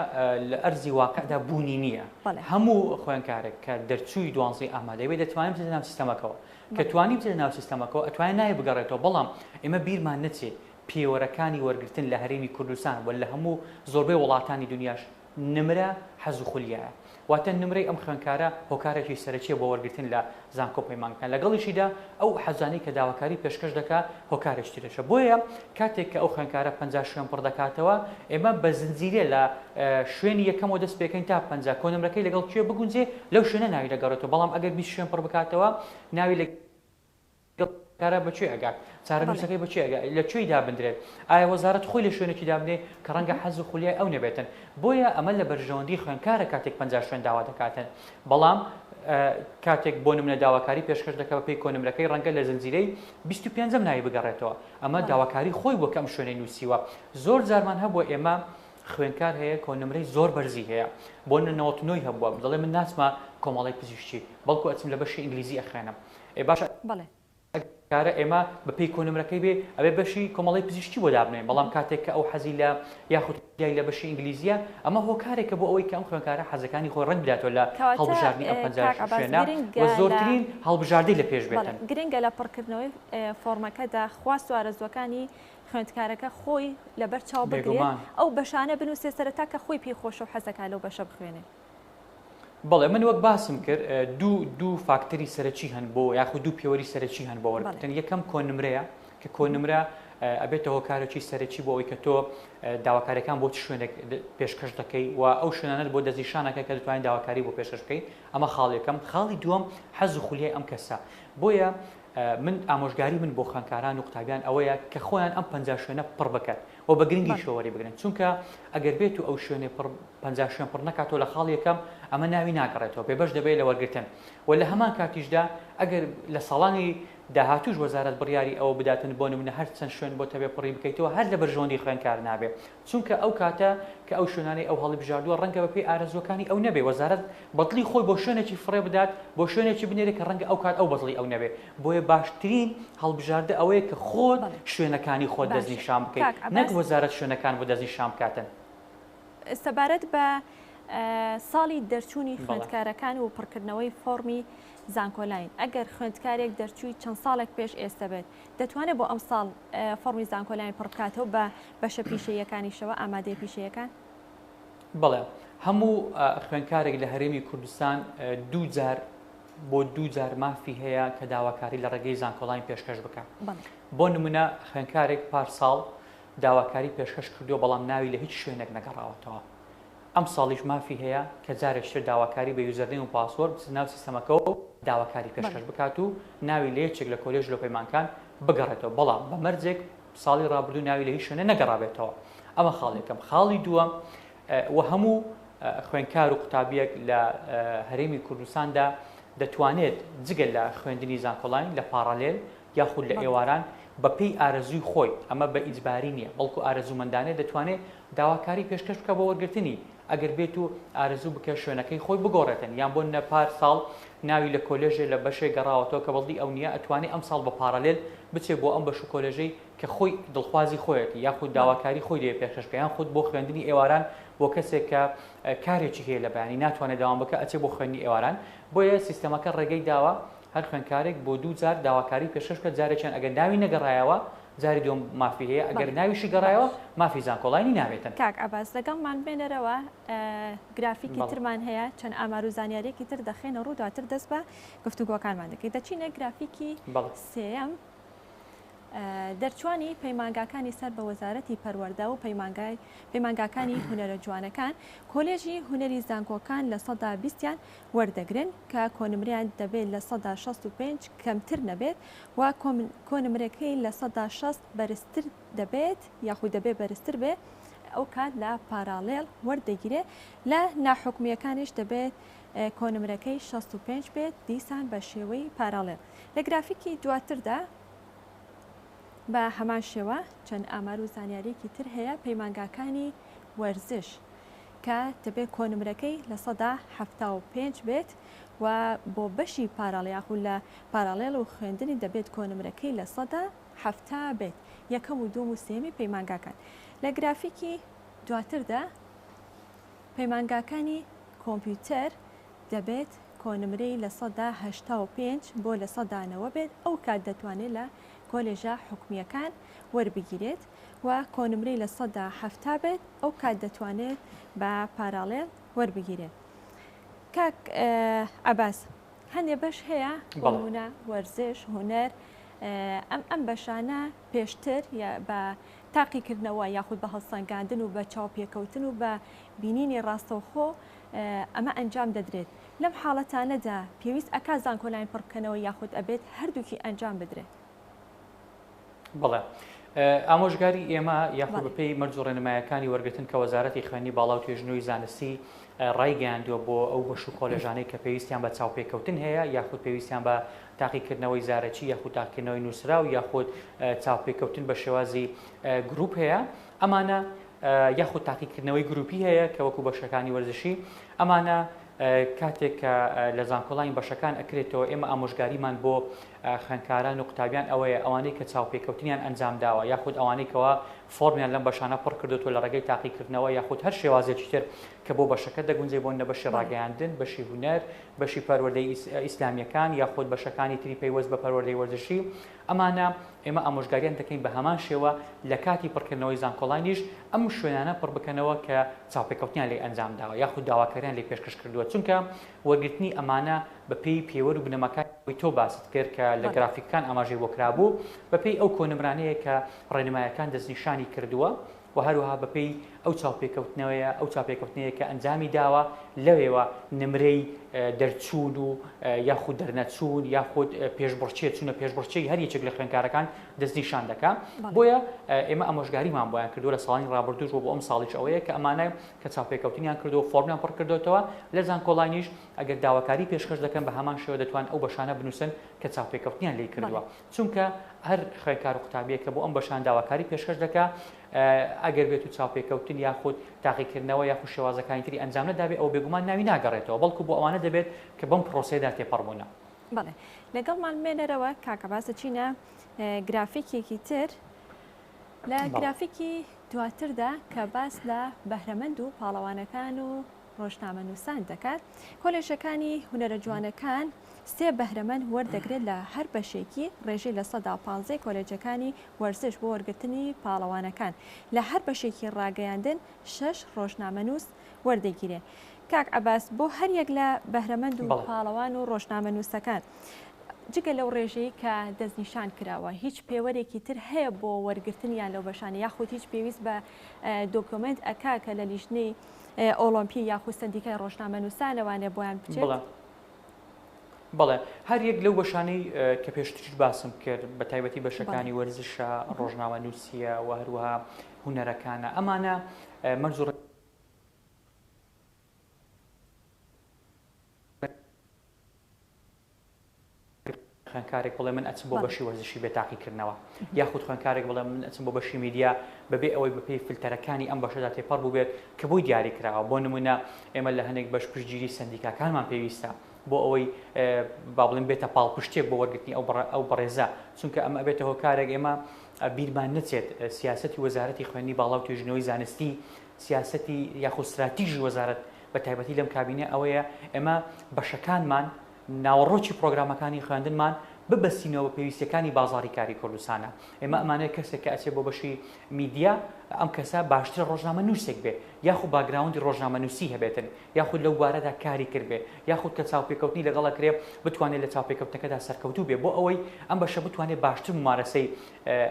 لە ئەرزی واقعدا بوونی نییە. هەموو خوێندکارێک کە دەرچووی 12 ئامادەی بێت دەتوانین بچێت ناو سیستەمەکەەوە کە توانین بچێت ناو سیستەمەکەەوە ئەتوانین نایە بگەڕێتەوە، بەڵام ئێمە بیرمان نەچێت پێوەرەکانی وەرگرتن لە هەرێمی کوردستان و لە هەموو زۆربەی وڵاتانی دنیاش نمرە حەز و خولیایە. واتە نمرەی ئەم خوێندکارە هۆکارێکی سەرەکیە بۆ وەرگرتن لە زانکۆ پەیمانگەکان لەگەڵیشیدا ئەو حەزانەی کە داواکاری پێشکەش دەکات هۆکارێکی ترەشە. بۆیە کاتێک کە ئەو خوێندکارە 50 شوێن پڕ دەکاتەوە ئێمە بە زنجیرێ لە شوێنی یەکەمەوە دەست پێکەین تا 50 کۆنمرەکەی لەگەڵ کوێ بگونجێ لەو شوێنە ناوی دەگەڕێتەوە، بەڵام ئەگەر 20 شوێن پڕ بکاتەوە ناوی کارە بەکوێ ئەگات چارەنووسەکەی بەکوێ ئەگات لەکوێی دابدرێت؟ ئایا وەزارەت خۆی لە شوێنێکی دابنێ کە ڕەنگە حەز و خولیای ئەو نەبێتن؟ بۆیە ئەمە لە بەرژەوەندی خوێندکارە کاتێک 50 شوێن داوا دەکاتن، بەڵام کاتێک بۆ نمونە داواکاری پێشکەش دەکات بەپێی کۆنمرەکەی ڕەنگە لە زنجیرەی 25 ناوی بگەڕێتەوە. ئەمە داواکاری خۆی بۆ کەم شوێنەی نووسیوە. زۆر جارمان هەبووە ئێمە خوێندکار هەیە کۆنمرەی زۆر بەرزی هەیە بۆ 99 هەبووە دەڵێ من ناسمە کۆمەڵی پزیشکی بەڵکو ئەچم لە بەشی ئینگلیزی ئەخوێنم. باشە کارە ئێمە بەپێی کۆنمرەکەی بێ ئەوێ بەشی کۆمەڵی پزیشکی بۆ دابنێن، بەڵام کاتێک کە ئەو حەزی لە یاخود لە بەشی ئینگلیزیە ئەمە هۆکارێکە بۆ ئەوەی کە ئەم خوێندکارە حەزەکانی خۆی ڕەنگ بداتەوە لە هەڵبژاردننی ئەم 50 شوێنە و زۆرترین هەڵبژاردەی لە پێش بێتن. گرنگە لە پڕکردنەوەی فۆرمەکەدا خواست و ئارەزوەکانی خوێندکارەکە خۆی لەبەر چاو بگرێت ئەو بەشانە بنووسێ سەرەتا کە خۆی پێی خۆشە و حەزەکە لەو بەشە بخوێنێ. بەڵێ من وەک باسم کرد دوو فاکتەری سەرەکی هەن بۆ یاخود دوو پێوەری سەرەکی هەن بۆ وەرگرتن. یەکەم کۆنمرەیە کە کۆنمرە ئەبێتە هۆکارێکی سەرەکی بۆ ئەوەی کە تۆ داواکاریەکان بۆ شوێنێک پێشکەش دەکەی و ئەو شوێنانت بۆ دەستنیشانەکە کە دەتوانین داواکاری بۆ پێشکەش بکەیت. ئەمە خاڵێکم. خاڵی دووەم حەز و خولیای ئەم کەسە. بۆیە من ئامۆژگاری من بۆ خوێندکاران و قوتابیان ئەوەیە کە خۆیان ئەم 50 شوێنە پڕ بکات و بە گرنگی شۆوەری بگرن، چونکە ئەگەر بێت و ئەو شوێنێ 50 شوێن پڕ نکاتەوە لە خاڵ یەکەم ئەمە ناوی ناگەڕێتەوە، پێبەش دەبێت لە وەرگرتن. و لە هەمان کاتیشدا ئەگەر لە ساڵانی داهاتوش وەزارەت بڕیاری ئەوە بداتن بۆ نمونە هەر چەند شوێن بۆ تەبێ پڕی بکەیتەوە هەر لە بەرژەوەندی خوێندکار نابێت، چونکە ئەو کاتە کە ئەو شوێنانەی ئەو هەڵی بژاردووە ڕەنگە بەپێی ئارەزوەکانی ئەو نەبێ، وەزارەت بەدڵی خۆی بۆ شوێنێکی فڕێ بدات بۆ شوێنێکی بنێرێ کە ڕەنگە ئەو کات ئەو بەدڵی ئەو نەبێ. بۆیە باشترین هەڵبژاردە ئەوەیە کە خۆت شوێنەکانی خۆت دەستنیشان بکەیت، نەک وەزارەت شوێنەکان بۆ دەستنیشان بکاتن. سەبارەت بە ساڵی دەرچوونی خوێندکارەکان و پڕکردنەوەی فۆرمی زانکۆلاین، ئەگەر خوێندکارێک دەرچووی چەند ساڵێک پێش ئێستا بێت دەتوانێت بۆ ئەم ساڵ فۆرمی زانکۆلاین پڕ بکاتەوە بە بەشە پیشەیەکانیشەوە ئامادەی پیشەیەکان؟ بەڵێ هەموو خوێندکارێک لە هەرێمی کوردستان دوو جار بۆ 2 جار مافی هەیە کە داواکاری لە ڕێگەی زانکۆڵین پێشکەش بکات. بەڵێ. بۆ نمونە خوێندکارێک پارساڵ داواکاری پێشکەش کردو بەڵام ناوی لە هیچ شوێنێک نەگەڕاوەتەوە. ئەم ساڵیش مافی هەیە کە جارێکتر داواکاری بە یوزەرنیم و پاسوەرد ناو سیستەمەکەەوە داواکاری پێشکەش بکات و ناوی لە یەکێک لە کۆلێژ لە پەیمانکان بگەڕێتەوە، بەڵام بە مەرجێک ساڵی ڕابردوو ناوی لە هیچ شوێنە نەگەڕابێتەوە. ئەمە خاڵێکم. خاڵی دووەم و هەموو خوێندکار و قوتابیەک لە هەرێمی کوردستاندا دەتوانێت جگە لە خوێندنی زانکۆڵین لە پارالێل یاخود لە ئێواران بەپێی ئارەزووی خۆی، ئەمە بە ئیجباری نییە، بەڵکو ئارەزوومەندانێت دەتوانێت داواکاری پێشکەش بکە بە وەرگرتنی ئەگەر بێت و ئارەزوو بکە شوێنەکەی خۆی بگۆڕێتن، یان بۆ نەپار ساڵ ناوی لە کۆلێژێ لە بەشێک گەڕاوەتەوە کە بەڵدی ئەو نییە ئەتوانێت ئەم ساڵ بە پارالێل بچێت بۆ ئەم بەش و کۆلێژەی کە خۆی دڵخوازی خۆیەتی یاخود داواکاری خۆی لێ پێشکەش بکە، یان خود بۆ خوێندنی ئێواران بۆ کەسێک کە کارێکی هەیە لە بەیانی ناتوانێت داوام بکە ئەچێ بۆ خوێندنی ئێواران. بۆیە سیستەمەکە ڕێگەی داوە هەر خوێندکارێک بۆ 2 جار داواکاری پێشکەش بکە، جارێکیان ئەگەر ناوی نەگەڕایەوە جاری دوم مافی هەیە، ئەگەر ناویشی گەڕایەوە مافی زانکۆڵینی ناوێتن. کاک ئەباس لەگەڵمان بێنەرەوە گرافیکی ترمان هەیە، چەند ئامار و زانیاریەکی تر دەخێنە ڕوو دواتر دەست بە گفتوگۆکانمان دەکەیت. دەچینە گرافیکی سێەم دەرچوانی پەیمانگاکانی سەر بە وەزارەتی پەروەردە و پەیمانگاکانی هونەرە جوانەکان کۆلێژی هونەری زانکۆکان لە 20%یان وەردەگرن کە کۆنمریان دەبێت لە 65 کەمتر نەبێت و کۆنمرەکەی لە 160 بەرزتر دەبێت یاخود دەبێت بەرزتر بێت، ئەو کات لە پارالێل وەردەگیرێت، لە ناحکمیەکانیش دەبێت کۆنمرەکەی 65 بێت دیسان بە شێوەی پارالێل. لە گرافیکی دواتردا بە هەمان شێوە چەند ئامار و زانیاریەکی تر هەیە پەیمانگاکانی وەرزش کە دەبێت کۆنمرەکەی لە 175 بێت و بۆ بەشی پارالێل یاخود لە پارالێل و خوێندنی دەبێت کۆنمرەکەی لە 170 بێت، یەکەم و دووەم و سێمی پەیمانگاکان. لە گرافیکی دواتردا پەیمانگاکانی کۆمپیوتەر دەبێت کۆنمرەی لە 185 بۆ لە 190 بێت، ئەو کات دەتوانێت لە کۆلێژە حکومیەکان وەربگیرێت و کۆنمرەی لە 170 بێت، ئەو کات دەتوانێت بە پارالێل وەربگیرێت. کاک ئەباس هەندێک بەش هەیە بۆنمونە وەرزش، هونەر، ئەم بەشانە پێشتر بە تاقیکردنەوە یاخود بە هەڵسەنگاندن و بە چاوپێکەوتن و بە بینینی ڕاستەوخۆ ئەمە ئەنجام دەدرێت. لەم حاڵەتانەدا پێویست ئەکا زانکۆڵین پڕبکەنەوە یاخود ئەبێت هەردووکی ئەنجام بدرێت. بەڵێ ئامۆژگاری ئێمە یاخود بەپێی مەرج و ڕێنمایەکانی وەرگرتن کە وەزارەتی خوێندنی باڵا و توێژنەوەی زانستی ڕایگەیاندووە بۆ ئەو بەش و کۆلێژانەی کە پێویستیان بە چاوپێکەوتن هەیە یاخود پێویستیان بە تاقیکردنەوەی زارەکی یاخود تاقیکردنەوەی نووسرا و یاخود چاوپێکەوتن بە شێوازی گروپ هەیە، ئەمانە یاخود تاقیکردنەوەی گروپی هەیە کە وەکو بەشەکانی وەرزشی، ئەمانە کاتێک کە لە زانکۆڵین بەشەکان ئەکرێتەوە ئێمە ئامۆژگاریمان بۆ خوێندکاران و قوتابیان ئەوەیە ئەوانەی کە چاوپێکەوتنیان ئەنجام داوە یاخود ئەوانەی کەەوە فۆرمیان لەم بەشانە پڕ کردوتۆ لە ڕێگەی تاقیکردنەوە یاخود هەر شێوازێکی تر کە بۆ بەشەکە دەگونجێ بۆ نە بەشی ڕاگەیاندن، بەشی هونەر، بەشی پەروەردەی ئیسلامیەکان یاخود بەشەکانی تری پەیوەست بە پەروەردەی وەرزشی، ئەمانە ئێمە ئامۆژگاریان دەکەین بە هەمان شێوە لە کاتی پڕکردنەوەی زانکۆڵینیش ئەم شوێنانە پڕ بکەنەوە کە چاوپێکەوتنیان لێ ئەنجام داوە یاخود داواکاریان لێ پێشکەش کردووە، چونکە وەرگرتنی ئەمانە بەپێی پێوەر و بنەماکانی تۆ باست کرد کە لە گرافیکەکان ئاماژەی بۆ کرابوو بەپێی ئەو کۆنمرانەیە کە ڕێنمایەکان دەستنیشانی کردووە و هەروەها بەپێی ئەو چاوپێکەوتنەوەیە ئەو چاوپێکەوتنەیە کە ئەنجامی داوە لەوێوە نمرەی دەرچوون و یاخود دەرنەچوون یاخود پێشبڕچێ چوونە پێشبڕچەی هەر یەکێک لە خوێندکارەکان دەستنیشان دەکا. بۆیە ئێمە ئامۆژگاریمان بۆیان کردو لە ساڵی ڕابردووش بۆ ئەم ساڵیش ئەوەیە کە ئەمانە کە چاوپێکەوتنیان کردو و فۆرمیان پڕ کردوتەوە لە زانکۆڵینیش ئەگەر داواکاری پێشکەش دەکەن بە هەمان شێوە دەتوان ئەو بەشانە بنووسن کە چاوپێکەوتنیان لێ کردووە، چونکە هەر خوێندکار و قوتابیە کە بۆ ئەم بەشان داواکاری پێشکەش دەکا ئەگەر بێت و چاوپێکەوتن یاخود تاقیکردنەوە یاخود شێوازەکانی تری ئەنجام نەدابێت ئەو بێگومان ناوی ناگەڕێتەوە، بەڵکو بۆ ئەوانە دەبێت کە بەم پرۆسەیەدا تێپەڕبوونە. بەڵێ لەگەڵمان مێنەرەوە کاکە باس دەچینە گرافیکێکی تر لە گرافیکی دواتردا کە باس لە بەهرەمەند و پاڵەوانەکان و ڕۆژنامە نووسان دەکات کۆلێژەکانی هونەرە جوانەکان 3 بەهرەمەند وەردەگرێت لە هەر بەشێکی ڕێژەی لە 115 کۆلێجەکانی وەرزش بۆ وەرگرتنی پاڵەوانەکان لە هەر بەشێکی ڕاگەیاندن 6 ڕۆژنامە نووس وەردەگیرێ. کاک عەباس بۆ هەر یەک لە بەهرەمەند و پاڵەوان و ڕۆژنامە نووسەکان جگە لەو ڕێژەیە کە دەستنیشان کراوە هیچ پێوەرێکی تر هەیە بۆ وەرگرتنیان لەو بەشانە یاخود هیچ پێویست بە دۆکۆمنت ئەکاکە لە لیژنەی ئۆلۆمپی یاخود سندیکای ڕۆژنامە نووسان لەوانێ بۆیان بچێت؟ بەڵێ هەر یەک لەو بەشانەی کە پێشتر باسم کرد بە تایبەتی بەشەکانی وەرزشە ڕۆژنامە نووسیە و هەروەها هونەرەکانە ئەمانە مەرجڕ خوێندکارێک بڵێ من ئەچم بۆ بەشی وەرزشی بێتاقیکردنەوە یاخود خوێندکارێک بڵێ من ئەچم بۆ بەشی میدیا بەبێ ئەوەی بەپێی فیلتەرەکانی ئەم بەشەدا تێپەڕ بوو بێت کە بۆی دیاری کراوە بۆ نمونە ئێمە لە هەندێک بەش پشتگیری سندیکاکانمان پێویستە بۆ ئەوەی با بڵێن بێتە پاڵپشتێک بۆ وەرگرتنی ئەو بەڕێزە چونکە ئەمە ئەبێتە هۆکارێک ئێمە بیرمان نچێت سیاسەتی وەزارەتی خوێندنی باڵا و توێژینەوەی زانستی سیاسەتی یاخود استراتیژی وەزارەت بە تایبەتی لەم کابینە ئەوەیە ئێمە بەشەکانمان ناوەڕۆکی پرۆگرامەکانی خوێندنمان ببەستینەوە پێویستیەکانی بازاڕی کاری کوردستانە ئێمە ئەمانەیە کەسێک کە ئەچێت بۆ بەشی میدیا ئەم کەسە باشتر ڕۆژنامە نووسێک بێ یاخود باگراوندی ڕۆژنامە نووسی هەبێتن یاخود لەو بارەدا کاری کرد بێ یاخود کە چاوپێکەوتنی لەگەڵە کرێ بتوانێت لە چاوپێکەوتنەکەدا سەرکەوتوو بێ بۆ ئەوەی ئەم بەشە بتوانێت باشتر ممارەسەی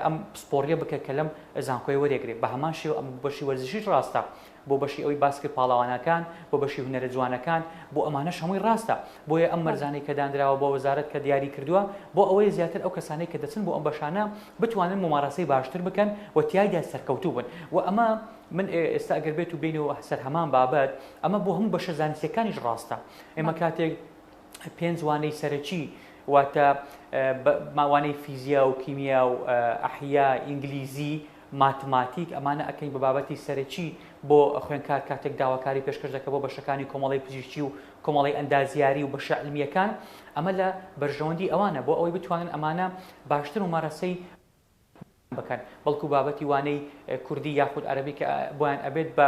ئەم سپۆڕیە بکە کە لەم زانکۆی وەرێگرێت بە هەمان شێوە ئەم بەشی وەرزشیش ڕاستە بۆ بەشی ئەوەی باسکرد پاڵەوانەکان بۆ بەشی هونەرە جوانەکان بۆ ئەمانەش هەمووی ڕاستە بۆیە ئەم مەرزانەی کە دانراوە بۆ وەزارەت کە دیاری کردووە بۆ ئەوەی زیاتر ئەو کەسانەی کە دەچن بۆ ئەم بەشانە بتوانن ممارەسەی باشتر بکەن و تیایدا سەرکەوتوو بن و ئەمە من ئێستا ئەگەر بێت و بینەوە سەر هەمان بابەت ئەمە بۆ هەموو بەشە زانستیەکانیش ڕاستە ئێمە کاتێک 5 وانەی سەرەکی واتە ماوانەی فیزیا و کیمیا و ئەحیا ئینگلیزی ماتماتیک ئەمانە ئەکەین بە بابەتی سەرەکی بۆ خوێندکار کاتێک داواکاری پێشکەش دەکە بۆ بەشەکانی کۆمەڵی پزیشکی و کۆمەڵی ئەندازیاری و بەشە علمیەکان ئەمە لە بەرژەوەندی ئەوانە بۆ ئەوەی بتوانن ئەمانە باشتر ممارەسەی بکەن بەڵکو بابەتی وانەی کوردی یاخود عەرەبی کە بۆیان ئەبێت بە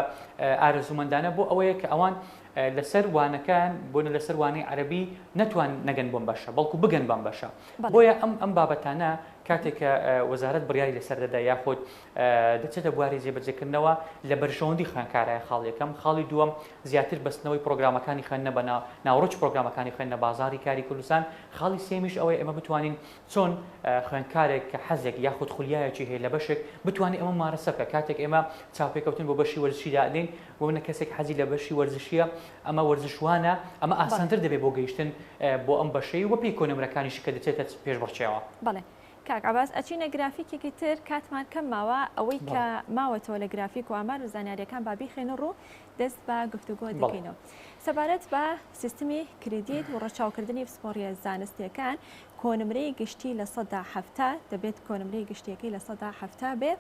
ئارەزومەندانە بۆ ئەوەیە کە ئەوان لەسەر وانەکان بۆنە لەسەر وانەی عەرەبی نەتوان نەگەن بۆم بەشە بەڵکو بگەن بەم بەشە بۆیە ئەم بابەتانە کاتێک کە وەزارەت بڕیاری لەسەر دەدا یاخود دەچێتە بواری جێبەجێکردنەوە لە بەرژەوەندی خوێندکارایە خاڵ یەکەم خاڵی دووەم زیاتر بەستنەوەی پرۆگرامەکانی خوێندنە بە ناوڕۆک پرۆگرامەکانی خوێندنە بازاری کاری کوردستان خاڵی سێمیش ئەوەیە ئێمە بتوانین چۆن خوێندکارێک کە حەزێک یاخود خولیایەکی هەیە لە بەشێک بتوانین ئەمە مارەسە بکە کاتێک ئێمە چاوپێکەوتن بۆ بەشی وەرزشی دادەین بۆ منە کەسێک حەزی لە بەشی وەرزشیە ئەمە وەرزشوانە ئەمە ئاسانتر دەبێت بۆ گەیشتن بۆ ئەم بەشەی و پێی کۆنەمرەکانیش کە دەچێتە پێش بڕچێەوە. بەڵێ کاک عەباس ئەچینە گرافیکێکی تر کاتمان کەم ماوە ئەوەی کە ماوەتەوە لە گرافیک و ئامار و زانیاریەکان با بیخێنە ڕوو دەست بە گفتوگۆ دەکەینەوە. سەبارەت بە سیستمی کریدیت و ڕەچاوکردنی پسپۆڕیە زانستیەکان کۆنمرەی گشتی لە 170 دەبێت کۆنمرەی گشتیەکەی لە 170 بێ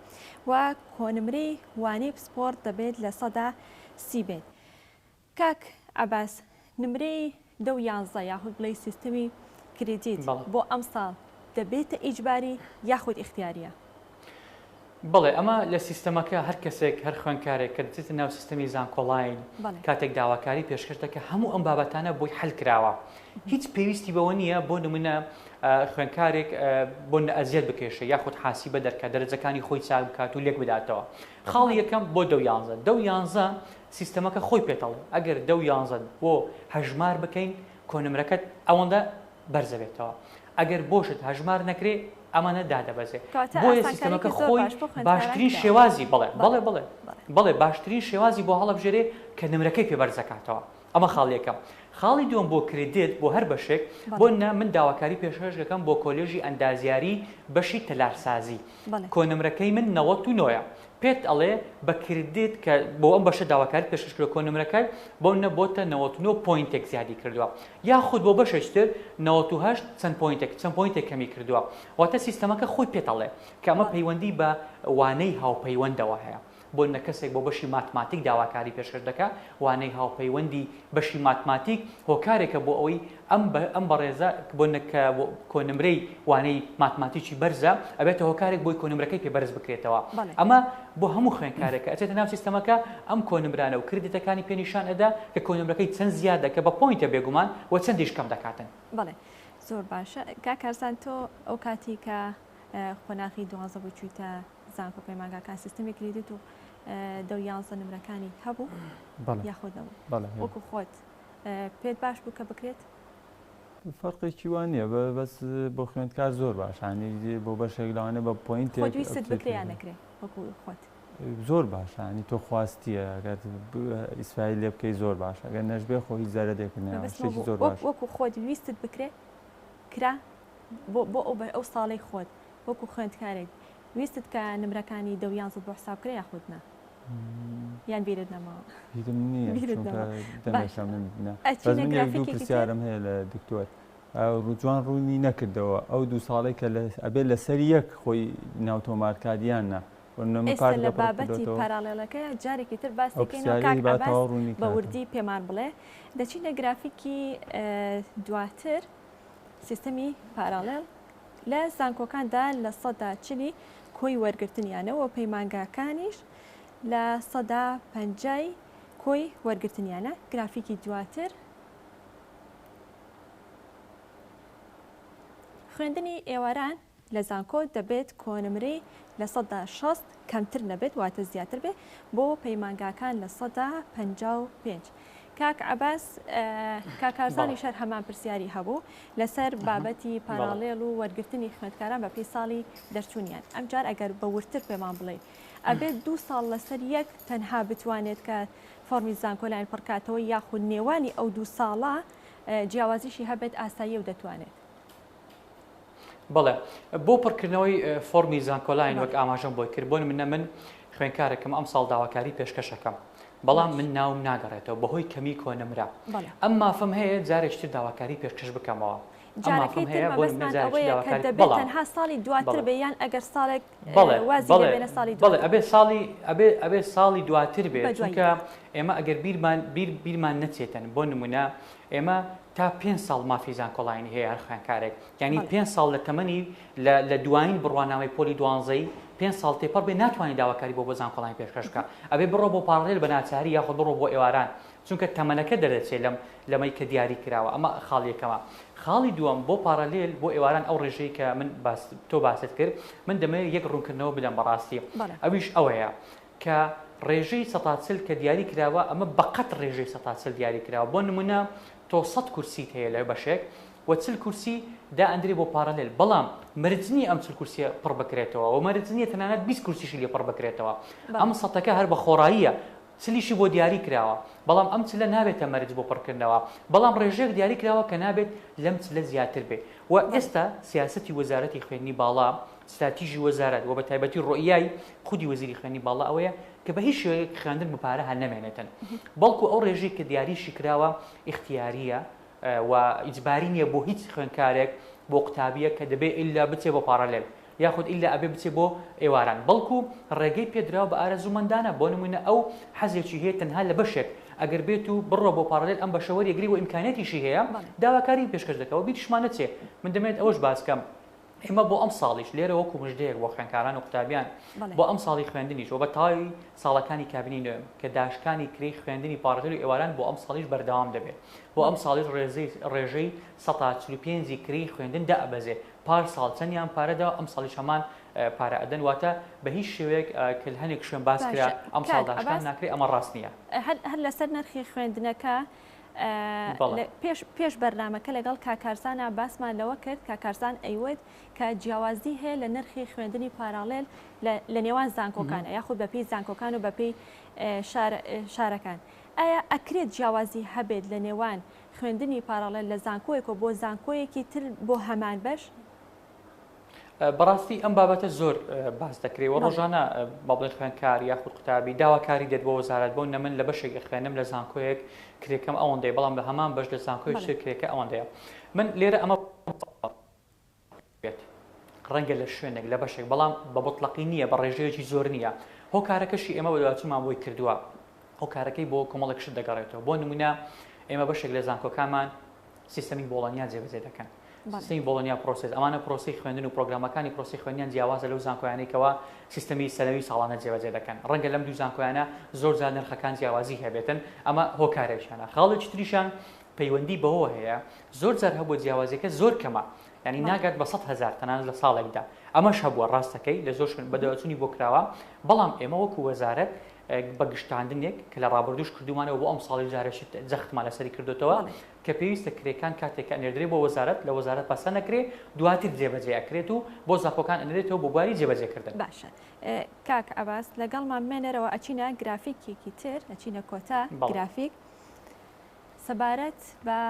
و کۆنمرەی وانەی پسپۆڕ دەبێت لە 130 بێت. کاک عەباس نمرەی 211 یاخود بڵێ سیستمی کریدیت بۆ ئەم ساڵ دەبێتە ئیجباری یاخود ئیختیاریە؟ بڵێ ئەمە لە سیستەمەکە هەر کەسێک هەر خوێندکارێک کە دەچێتە ناو سیستەمی زانکۆڵاین کاتێک داواکاری پێشکەش دەکە هەموو ئەم بابەتانە بۆی حەل کراوە هیچ پێویستی بەوە نییە بۆ نمونە خوێندکارێک بۆ ئەزیەت بکێشە یاخود حاسیبە دەرکات دەرەجەکانی خۆی چاک بکات و لێک بداتەوە. خاڵی یەکەم بۆ 211 سیستەمەکە خۆی پێتەڵێ ئەگەر 211 بۆ هەژمار بکەین کۆنمرەکەت ئەوەندە بەرزەبێتەوە ئەگەر بۆشت هەژمار نەکرێ ئەمانە دادەبەزێ بۆیە سیستەمەکە خۆی باشترین شێوازی بڵێ باشترین شێوازی بۆ هەڵەبژێرێ کە نمرەکەی پێبەرزەکاتەوە ئەمە خاڵ یەکەم. خاڵی دووەم بۆ کریدیت بۆ هەر بەشێک بۆ من داواکاری پێشکەش دەکەم بۆ کۆلێژی ئەندازیاری بەشی تەلارسازی کۆنمرەکەی من 99 پێت ئەڵێ بە کریدیت کە بۆ ئەم بەشە داواکاری پێشکەشکردو کۆنمرەکەی بۆ نەبۆتە 99 پوینتێک زیادی کردووە یاخود بۆ بەشێشتر 98 چەند پوینتێک کەمی کردووە واتە سیستەمەکە خۆی پێت ئەڵێ کە ئەمە پەیوەندی بە وانەی هاوپەیوەندەوە هەیە بۆ نەکەسێک بۆ بەشی ماتماتیک داواکاری پێشکەش دەکات وانەی هاوپەیوەندی بەشی ماتماتیک هۆکارێکە بۆ ئەوەی ئەم بەڕێزە بۆ کۆنمرەی وانەی ماتماتیکی بەرزە ئەبێتە هۆکارێک بۆی کۆنمرەکەی پێ بەرز بکرێتەوە ئەمە بۆ هەموو خوێندکارێکە ئەچێتە ناو سیستەمەکە ئەم کۆنمرانە و کردێتەکانی پێنیشان ئەدا کە کۆنمرەکەی چەند زیاد دەکە بە پۆینتە بێگومان و چەندیش کەم دەکاتن. بەڵێ زۆر باشە کاکارزان تۆ ئەو کاتی کە خۆناغی دوازە بۆ چوویتە زانکۆ پەیمانگاکان سیستەمی کردیت و دە 11 نمرەکانی هەبوو یاخۆدەوە وەکو خۆت پێت باش بوو کە بکرێت فەرقێکی وان نییە بەس بۆ خوێندکار زۆر باشانی بۆ بەشێک لەوانێ بە پۆینت ویست بکریان نەکرێت وەکو خۆت زۆر باشانی تۆ خواستیە ئەگەر ئیسفای لێ بکەی زۆر باش ئەگەر نەشبێ خۆی زارەدێکنێکی زۆر باش وەکو خۆت ویستت بکرێت کرا بۆ ئەو ساڵی خۆت وەکو خوێندکارێک ویستت کە نمرەکانی دەویان زۆر بۆ حسابکرێ یاخودنا یان بیرت نەماوە بیرم نییە دوو پرسیارم هەیە لە دکتۆر ڕووجوان ڕوونی نەکردەوە ئەو دوو ساڵی کە ئەبێت لەسەر یەک خۆی ناوتۆمارکاریاننا لە بابەتی پارالێلەکە جارێکی تر باسیکەین بە وردی پێمان بڵێ دەچینە گرافیکی دواتر سیستەمی پارالێل لە زانکۆکاندا لە 140 کۆی وەرگرتنیانەوە پەیمانگاکانیش لە 150 کۆی وەرگرتنیانە گرافیکی دواتر خوێندنی ئێواران لە زانکۆ دەبێت کۆنمرەی لە 160 کەمتر نەبێت واتە زیاتر بێ بۆ پەیمانگاکان لە 155 کاک عەباس کاکارزانی شەر هەمان پرسیاری هەبوو لەسەر بابەتی پارالێل و وەرگرتنی خوێندکاران بە پێی ساڵی دەرچوونیان ئەمجار ئەگەر بە ورتر پێمان بڵێ ئەبێت 2 ساڵ لەسەر یەک تەنها بتوانێت کە فۆرمی زانکۆلایەن پڕکاتەوە یاخود نێوانی ئەو 2 ساڵە جیاوازیشی هەبێت ئاسایی و دەتوانێت بەڵێ بۆ پڕکردنەوەی فۆرمی زانکۆلاین وەک ئاماژەم بۆی کرد بۆن من خوێندکارێکم ئەم ساڵ داواکاری پێشکەشەکەم بەڵام من ناوم ناگەڕێتەوە بەهۆی کەمی کۆنمرە ئەم مافم هەیە جارێکتر داواکاری پێشکەش بکەمەوە تەنها ساڵی دواتر بێیان ئەگەر ساڵێک ئەبێ ساڵی دواتر بێت چونکە ئێمە ئەگەر بیرمان نەچێتن بۆ نمونە ئێمە تا 5 ساڵ مافی زانکۆڵاینی هەیە هەر خوێندکارێک یعنی 5 ساڵ لە تەمەنی لە دوایین بڕواناوی پۆلی دوانزەی 5 ساڵ تێپەڕ بێ ناتوانانی داواکاری بۆ زانکۆڵاین پێشکەشکە ئەبێ بڕۆ بۆ پارالێل بە ناچاری یاخود بڕۆ بۆ ئێواران چونکە تەمەنەکە دەرەچێت لەمەی کە دیاری کراوە ئەمە خاڵیەکەمە خاڵی دووەم بۆ پارالێل بۆ ئێواران ئەو ڕێژەی کە من تۆ باست کرد من دەمەوێت یەک ڕوونکردنەوە بدەم بەڕاستی ئەویش ئەوەیە کە ڕێژەی 140 کە دیاری کراوە ئەمە بەقەت ڕێژەی 140 دیاری کراوە بۆ نمونە تۆ 100 کورسیت هەیە لە بەشێک و 40 کورسی دا ئەندری بۆ پارالێل بەڵام مەرجنی ئەم 40 کورسیە پڕ بکرێتەوە و مەرجنیە تەنانەت 20 کورسیشی لێ پڕ بکرێتەوە ئەم سەتەکە هەر بە خۆڕاییە چلیشی بۆ دیاری کراوە بەڵام ئەم چلە نابێتە مەرج بۆ پڕکردنەوە بەڵام ڕێژەیەک دیاری کراوە کە نابێت لەم چلە زیاتر بێ و ئێستا سیاسەتی وەزارەتی خوێندنی باڵا استراتیژی وەزارەت و بە تایبەتی ڕۆیای خودی وەزیری خوێندنی باڵا ئەوەیە کە بە هیچ شێوەیەک خوێندن بپارە هەر نەمێنێتن بەڵکو ئەو ڕێژەی کە دیاریشی کراوە اختیاریە و ئیجباری نییە بۆ هیچ خوێندکارێک بۆ قوتابیە کە دەبێت ئیلا بچێ بۆ پارالێل یاخود ئیلا ئەبێ بچێ بۆ ئێواران بەڵکو ڕێگەی پێدراوە بە ئارەزوومەندانە بۆ نمونە ئەو حەزێکی هەیە تەنها لە بەشێک ئەگەر بێت و بڕۆ بۆ پارالێل ئەم بەشەوە یەگری و ئیمکانێتیشی هەیە داواکاری پێشکەش دەکەوە بیرشمان نەچێ من دەمێت ئەوەش باسکەم ئێمە بۆ ئەم ساڵیش لێرە وەکو مژدەیەک بۆ خوێندکاران و قوتابیان بۆ ئەم ساڵی خوێندنیش و بە تاوی ساڵەکانی کابینی نوێم کە داشکانی کری خوێندنی پارالێل و ئێواران بۆ ئەم ساڵیش بەردەوام دەبێت بۆ ئەم ساڵیش ڕێژەی 145 کری خوێندن دەئەبەزێ پار ساڵ چەندیان پارەدا ئەم ساڵیش هەمان پارە ئەدەن واتە بە هیچ شێوەیەک کە هەنێک شوێن باس کرا ئەم ساڵ داشکان ناکرێت ئەمە ڕاست نییە هەر لەسەر نرخی خوێندنەکە پێش بەرنامەکە لەگەڵ کاکارزانە باسمان لەوە کرد کاکارزان ئەیوت کە جیاوازی هەیە لە نرخی خوێندنی پارالێل لە نێوان زانکۆکانە یاخود بەپێی زانکۆکان و بەپێی شارەکان ئایا ئەکرێت جیاوازی هەبێت لە نێوان خوێندنی پارالێل لە زانکۆیەک و بۆ زانکۆیەکی تر بۆ هەمان بەش بەڕاستی ئەم بابەتە زۆر باس دەکرێت و ڕۆژانە بەڵێ خوێندکار یاخود قوتابی داواکاری دێت بۆ وەزارەت بۆ نە من لە بەشێک خوێنم لە زانکۆیەک کرێکەم ئەوەندەیە بەڵام لە هەمان بەش لە زانکۆی کرێکە ئەوەندەیە من لێرە ئەمە ڕەنگە لە شوێنێک لە بەشێک بەڵام بە بۆتڵقی نییە بە ڕێژەیەکی زۆر نییە هۆکارەکەشی ئێمە بەدواچوومان بۆی کردووە هۆکارەکەی بۆ کۆمەڵێک شت دەگەڕێتەوە بۆ نمونە ئێمە بەشێک لە زانکۆکانمان سیستەمی بۆڵۆنیا جێبەجێ دەکەن سیستەمی بۆڵۆنیا پرۆسس ئەمانە پرۆسی خوێندن و پرۆگرامەکانی پرۆسی خوێندنیان جیاوازە لەو زانکۆیانێکەوە سیستەمی سەرەوی ساڵانە جێبەجێ دەکەن ڕەنگە لەم دوو زانکۆیانە زۆر جار نرخەکان جیاوازی هەبێتن ئەمە هۆکارێکیانە خاڵێکی تریشان پەیوەندی بەوە هەیە زۆر جار هەبوو جیاوازیەکە زۆر کەمە ینی ناگات بە 100,000 تەنان لە ساڵێکدا ئەمەش هەبووە ڕاستەکەی لە زۆر بەدەوەچوونی بۆ کراوە بەڵام ئێمە وەکو وەزارەت بە گشتاندنێک کە لە ڕابردوش کردومانەوە بۆ ئەم ساڵی جارەشت جەختمان لەسەری کردوتەوە کە پێویستە کرێکان کاتێک ئەنێردرێ بۆ وەزارەت لە وەزارەت پاسە نەکرێ دواتر جێبەجێ ئەکرێت و بۆ زانکۆکان ئەنێرێتەوە بۆ بواری جێبەجێکردن باشە کاک ئەباس لەگەڵمان مێنەرەوە ئەچینە گرافیکێکی تر ئەچینە کۆتا گرافیک سەبارەت بە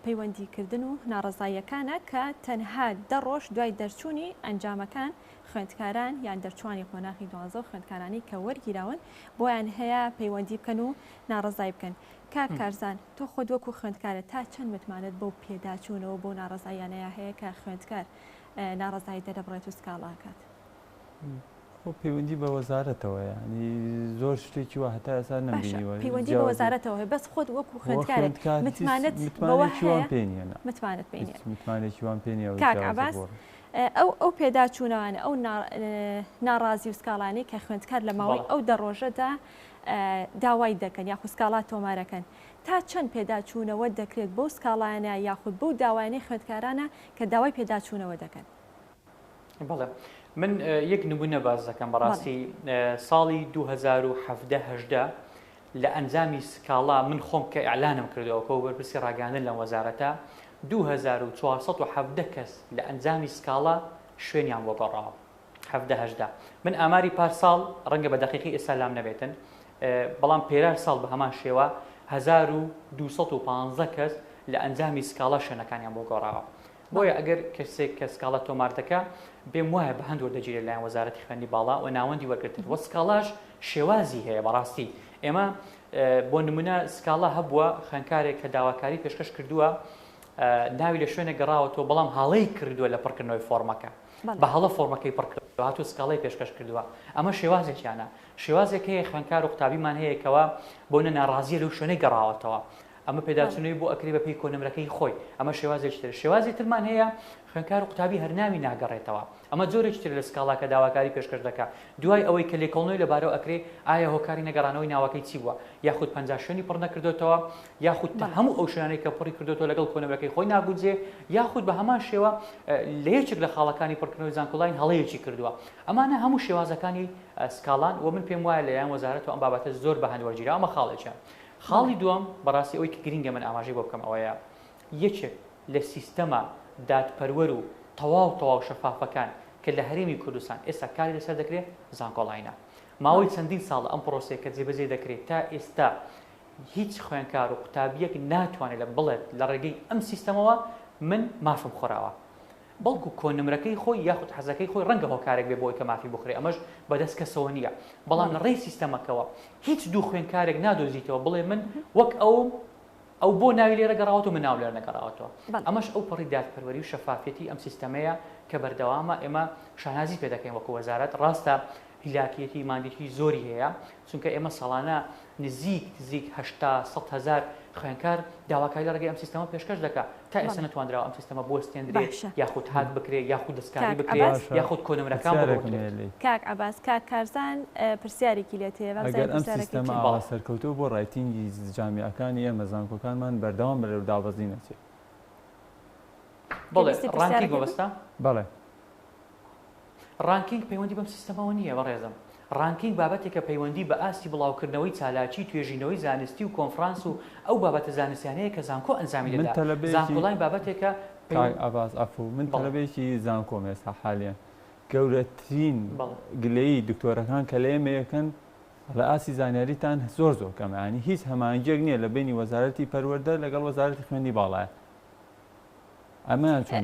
پەیوەندیکردن و ناڕزاییەکانە کە تەنها 10 ڕۆژ دوای دەرچوونی ئەنجامەکان خوێندکاران یان دەرچوانی قۆناغی 12 خوێندکارانی کە وەرگیراون بۆیان هەیە پەیوەندی بکەن و ناڕزای بکەن کاک کارزان تۆ خۆت وەکو خوێندکارە تا چەند متمانەت بۆ پێداچوونەوە بۆ ناڕزاییانەیە هەیە کە خوێندکار ناڕزایی دەرەبڕێت و سکاڵاکات خۆ پەیوەندی بە وەزارەتەوە ینی زۆر شتێکی وە هەتا ئێستا نەبینیوە پەیوەندی بە وەزارەتەوە هەیە بەس خۆت وەکو خوێندکارێک متمانەت بەوە هەیە متمانەت پێنیە متمانێکی وان پێنیە کاک ئەباس ئەو پێداچوونەوانە ئەو ناڕازی و سکاڵانی کە خوێندکار لە ماوەی ئەو 10 ڕۆژەدا داوای دەکەن یاخود سکاڵات تۆمارەکەن تا چەند پێداچوونەوە دەکرێت بۆ سکاڵانە یاخود بۆ داوایانەی خوێندکارانە کە داوای پێداچوونەوە دەکەن بەڵێ من یەک نمونە باز دەکەم بەڕاستی ساڵی 2017 لە ئەنجامی سکاڵا من خۆم کە ئەعلانم کردەوە کە بەرپرسی ڕاگەاندن لە وەزارەتە 2470 کەس لە ئەنجامی سکاڵا شوێنیان بۆ گەڕاوە 17 من ئاماری پارساڵ ڕەنگە بە دەقیقی ئێستا لام نەبێتن بەڵام پێرار ساڵ بە هەمان شێوە 1215 کەس لە ئەنجامی سکاڵا شوێنەکانیان بۆ گەڕاوە بۆیە ئەگەر کەسێک کە سکاڵا تۆمارتەکە بێم وایە بە هەند وەردەگیرێت لایەن وەزارەتی خوێندنی باڵا و ناوەندی وەرگرتن وە سکاڵاش شێوازی هەیە بەڕاستی ئێمە بۆ نمونە سکاڵا هەبووە خوێندکارێک کە داواکاری پێشکەش کردووە ناوی لە شوێنە گەڕاوەتەوە بەڵام هەڵەی کردووە لە پڕکردنەوەی فۆرمەکە بە هەڵە فۆرمەکەی پڕکردووە هاتوو سکاڵی پێشکەش کردووە ئەمە شێوازێکیانە شێوازێک هەیە خوێندکار و قوتابیمان هەیەکەوە بۆ نەناڕازیە لەو شوێنەی گەڕاوەتەوە ئەمە پێداچوونەوەی بۆ ئەکری بە پێی کۆنمرەکەی خۆی ئەمە شێوازێکی تر شێوازی ترمان هەیە خوێندکار و قوتابی هەرناوی ناگەڕێتەوە ئەمە جۆرێکی تر لە سکاڵا کە داواکاری پێشکەش دەکات دوای ئەوەی کە لێکۆڵنەوەی لەبارەوە ئەکرێ ئایا هۆکاری نەگەڕانەوەی ناوەکەی چی بووە یاخود 50 شوێنی پڕ نەکردوێتەوە یاخود هەموو ئەو شوێنانەی کە پڕی کردوێتەوە لەگەڵ کۆنمرەکەی خۆی نابودجێ یاخود بە هەمان شێوە لە یەکێک لە خاڵەکانی پڕکردنەوەی زانکۆڵین هەڵەیەکی کردووە ئەمانە هەموو شێوازەکانی سکاڵان و من پێم وایە لەلایەن وەزارەت و ئەم بابەتە زۆر بە هەند وەرگیرا ئەمە خاڵێکیان خاڵی دووەم بەڕاستی ئەوەی کە گرینگە من ئاماژەی بۆ بکەم ئەوەیە یەکێک لە سیستەمە دادپەروەر و تەواو شەفافەکان کە لە هەرێمی کوردستان ئێستا کاری لەسەر دەکرێت زانکۆڵاینە ماوەی چەندین ساڵە ئەم پرۆسەیە کە جێبەجێ دەکرێت تا ئێستا هیچ خوێندکار و قوتابیەک ناتوانێت لە بڵێت لە ڕێگەی ئەم سیستەمەوە من مافم خۆراوە بەڵکو کۆنمرەکەی خۆی یاخود حەزەکەی خۆی ڕەنگە هۆکارێک بێ بۆی کە مافی بخورێ ئەمەش بەدەست کەسەوە نییە بەڵام لە ڕێی سیستەمەکەوە هیچ دوو خوێندکارێک نادۆزیتەوە بڵێ من وەک ئەو بۆ ناوی لێرە گەڕاوەوە من ناو لێرە نەگەڕاوەتەوە ئەمەش ئەو پەڕی دادپەروەری و شەفافەتی ئەم سیستەمەیە کە بەردەوامە ئێمە شانازی پێ دەکەین وەکو وەزارەت ڕاستە هیلاکیەتی ماندێکی زۆری هەیە چونکە ئێمە ساڵانە نزیک 80-100,000 خوێندکار داواکاری لە ڕێگەی ئەم سیستەمە پێشکەش دەکات تا ئێستا نەتوانراوە ئەم سیستەمە بۆ ستێنرێت یاخود هات بکرێت یاخود دەستکاری بکرێت یاخود کۆنمرەکان بڕۆکرێت کاک ئەباس کاک کارزان پرسیارێکی لێت هەیە ئەگەر ئەم سیستەمە ئاوا سەرکەوتووە بۆ ڕایتینگی جامیعەکانی ئێمە زانکۆکانمان بەردەوام بەرەو دابەزی نەچێت بەڵێ ڕانکینگ وەبەستە بەڵێ ڕانکینگ پەیوەندی بەم سیستەمەوە نییە بەڕێزم ڕانکینگ بابەتێکە پەیوەندی بە ئاستی بڵاوکردنەوەی چالاکی توێژینەوەی زانستی و کۆنفرانس و ئەو بابەتە زانستیانەیە کە زانکۆ ئەنجامی دەدا زانکۆڵین بابەتێکە ئاواز ئەفو من تەلەبێکی زانکۆم ئێستا حالیان گەورەترین گلەیی دکتۆرەکان کە لێمەیەکەن لە ئاسی زانیاریتان زۆر کەمەیانی هیچ هەمانگیەک نییە لە بینی وەزارەتی پەروەردە لەگەڵ وەزارەتی خوێندنی باڵایە ئەمەیان چۆن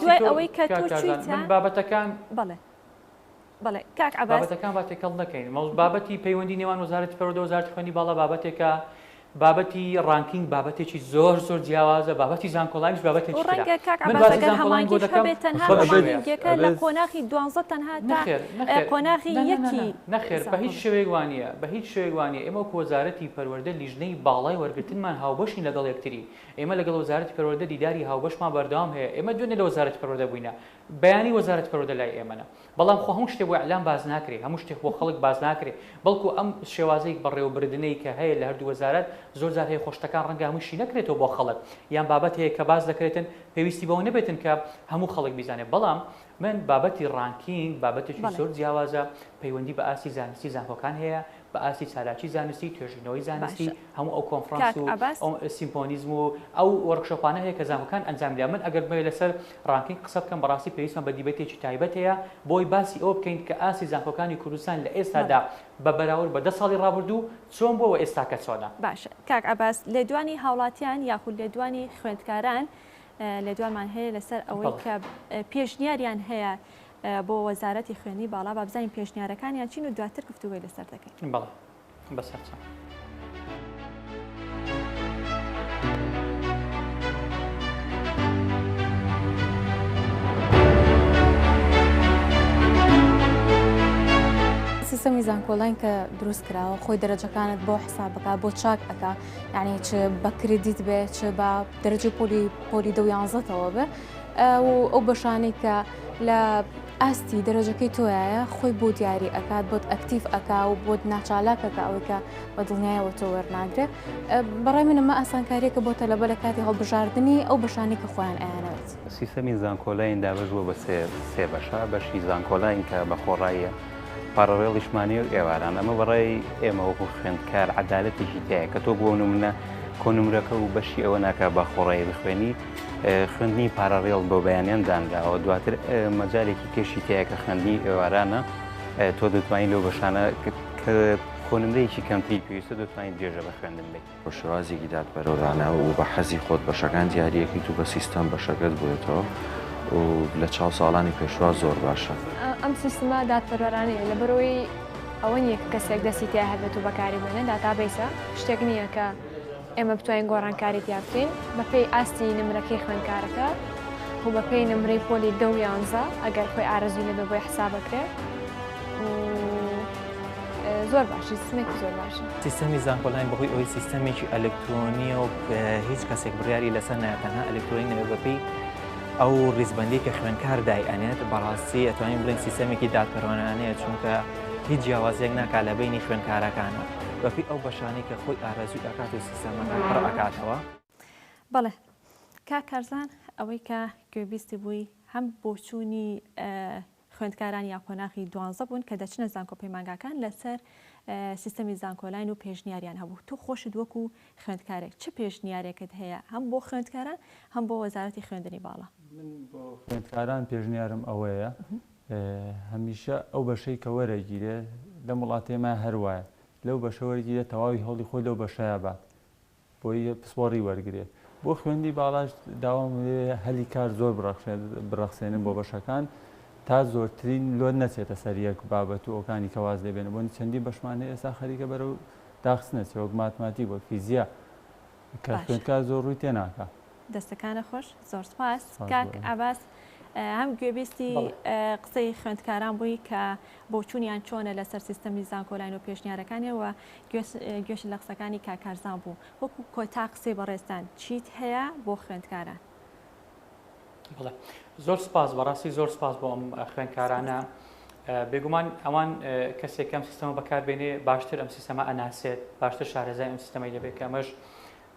دوای ئەوەی کە تۆ چیتە بابەتەکان بەڵێ کاک ئەباس بابەتەکان با تێکەڵ نەکەین بابەتی پەیوەندی نێوان وەزارەتی پەروەردە و وەزارەتی خوێندنی باڵا بابەتێکە بابەتی ڕانکینگ بابەتێکی زۆر جیاوازە بابەتی زانکۆڵانیش بابەتێکی ترە. ڕەنگە کاک من عەباس باسی ئەگەر زانکۆڵانی هەمانگیش بۆ دەکەم. هەبێت تەنها بەڵێ هەمانگیەکە لە ئەبێت- قۆناغی 12 تەنها نەخێر قۆناغی یەکی نەخێر بە هیچ شێوەیەک وانە بە هیچ شێوەیەک وانە ئێمە وەکو وەزارەتی پەروەردە لیژنەی باڵای وەرگرتنمان هاوبەشین لەگەڵ یەکتری ئێمە لەگەڵ وەزارەتی پەروەردە دیداری هاوبەشمان بەردەوام هەیە ئێمە دوێنێ لە وەزارەتی پەروەردە بووینە بەیانی وەزارەتی پەروەردە لای ئێمەنە بەڵام خۆ هەموو شتێک بۆ ئەعلام باز ناکرێت هەموو شتێک بۆ خەڵک باز ناکرێت بەڵکو ئەم شێوازەیەک بەڕێوەبردنەی کە هەیە لە هەردوو وەزارەت زۆر جار هەیە خۆشتەکان ڕەنگە هەمووشی نەکرێتەوە بۆ خەڵک یان بابەت هەیە کە باز دەکرێتن پێویستی بەوە نەبێتن کە هەموو خەڵک بیزانێت بەڵام من بابەتی ڕانکینگ بابەتێکی زۆر جیاوازە پەیوەندی بە ئاسی زانستی زانکۆکان هەیە بە ئاسی چالاکی زانستی توێژینەوەی زانستی هەموو ئەو کۆنفرانس و سیمپۆنیزم و ئەو وەرکشۆپانە هەیە کە زانکۆکان ئەنجامدرا من ئەگەر بێ لەسەر ڕانکینگ قسە بکەم بەڕاستی پێویستمان بە دیبێتێکی تایبەت هەیە بۆی باسی ئەوە بکەین کە ئاسی زانکۆکانی کوردستان لە ئێستادا بە بەراورد بە 10 ساڵی ڕابردوو چۆن بۆەوە ئێستاکە چۆنە. باشە کاک عەباس لێدوانی هاوڵاتیان یاخود لێدوانی خوێندکاران لێدوانمان هەیە لەسەر ئەوەی کە پێشنیاریان هەیە بۆ وەزارەتی خوێنی باڵا با بزانین پێشنیارەکانیان چین و دواتر گفتوگوی لەسەر دەکەین. بەڵێ بەسەرچەند. سیستەمی زانکۆڵین کە دروست کراوە خۆی دەرەجەکانت بۆ حسابەکە بۆ چاک ئەکا یعنی چ بە کردیت بێ چ بە دەرەجی پۆلی 11ەوە بێ و ئەو بەشانەی کە لە ئاستی دەرەجەکەی تۆیایە خۆی بۆ دیاری ئەکات بۆت ئەکتیف ئەکا و بۆت ناچالاکەکە ئەوەی کە بە دڵنیایەوە تۆ وەرناگرێت بەڕای منە مە ئاسانکاریەکە بۆتە لەبەر لە کاتی هەڵبژاردننی ئەو بەشانی کە خۆیان ئەیانەوێت. سیستەمی زانکۆڵین دابەژوە بە سێ بەشە بەشی زانکۆڵین کە بە خۆڕاییە پارەڕێڵیشمانی و ئێواران ئەمە بەڕێی ئێمە وەکو خوێندکار عەدالەتێکی تایە کە تۆ بۆ نمونە کۆنمرەکە و بەشی ئەوە ناکە بە خۆڕایی بخوێنی خوێندنی پارەڕێڵ بۆ بەیانیان دانراوە دواتر مەجالێکی کێشی تایە کە خوێندنی ئێوارانە تۆ دەتوانین لەو بەشانە کە کۆنمرەیەکی کەمتری پێویستە دەتوانین درێژە بە خوێندن بێت بە شێوازێکی دادبەرەوانە و بە حەزی خۆت بەشەکان دیاریەکەیت و بە سیستەم بەشەکەت بێتەوە و لە چاو ساڵانی پێشوا زۆر باشە. ئەم سیستما دادپەروەرانەیە لە بەرەوەی ئەوە نییە کە کەسێک دەستی تیا هەبێت و بەکاری بێنە داتابیسە شتێک نییە کە ئێمە بتوانین گۆڕانکاری تیا بکەین بە پێی ئاستی نمرەکەی خوێندکارەکە و بە پێی نمرەی پۆلی 11 ئەگەر خۆی ئارەزوی لەبێ بۆی حساب بکرێت زۆر باشی سیستمێکی زۆر باشە. سیستەمی زانکۆڵین بەهۆی ئەوەی سیستەمێکی ئەلکترۆنیە و هیچ کەسێک بڕیاری لەسەر نایەتەنها ئەلکترۆنیەوە بەپێی ئەو ڕیزبەندی کە خوێندکار دایئەنێت بەڕاستی ئەتوانین بڵێن سیستەمێکی دادپەروەرانەیە چونکە هیچ جیاوازیەک ناکا لە بینی خوێندکارەکانە بەپێی ئەو بەشانەی کە خۆی ئارەزوی ئەکات و سیستەمەکە پڕ ئەکاتەوە. بەڵێ کاک کارزان ئەوەی کە گوێبیستی بووی هەم بۆچوونی خوێندکاران یا کۆناغی 12 بوون کە دەچنە زانکۆ پەیمانگاکان لەسەر سیستەمی زانکۆڵین و پێشنیاریان هەبوو تۆ خۆشت وەکو خوێندکارێک چه پێشنیارێکت هەیە هەم بۆ خوێندکاران هەم بۆ وەزارەتی خوێندنی باڵا. من بۆ خوێندکاران پێشنیارم ئەوەیە هەمیشە ئەو بەشەی کە وەرەگیرێ لە وڵاتێمە هەروایە لەو بەشەوەرگیرێت تەواوی هەڵی خۆی لەو بەشەیە بات بۆی پسپۆڕی وەرگێت بۆ خوێندی باڵاش داوام هەلی کار زۆر بڕەخسێنن بۆ بەشەکان تا زۆرترین لۆ نەچێتە سەر یەک بابەت و ئەوکانی کەواز لێبێن بۆ چەندی بەشمانێ ئێستا خەریکە بەرەو داخستنەچێ وەک ماتماتی بۆ فیزیە کە خوێندکار زۆر ڕووی تێناکە. دەستەکانە خۆش زۆر سپاس کاک عەباس هەم گوێبیستی قسەی خوێندکاران بووی کە بۆچوونیان چۆنە لەسەر سیستەمی زانکۆڵین و پێشنیارەکانیەوە گوێش لە قسەکانی کاکارزان بوو وەکو کۆتا قسەی بەڕێستان چیت هەیە بۆ خوێندکاران. بڵێ زۆر سپاس بەڕاستی زۆر سپاس بۆ ئەم خوێندکارانە بێگومان ئەوان کەسێک ئەم سیستەمە بەکاربێنێ باشتر ئەم سیستەمە ئەناسێت باشتر شارەزای ئەم سیستەمەی دەبێت کە ئەمەش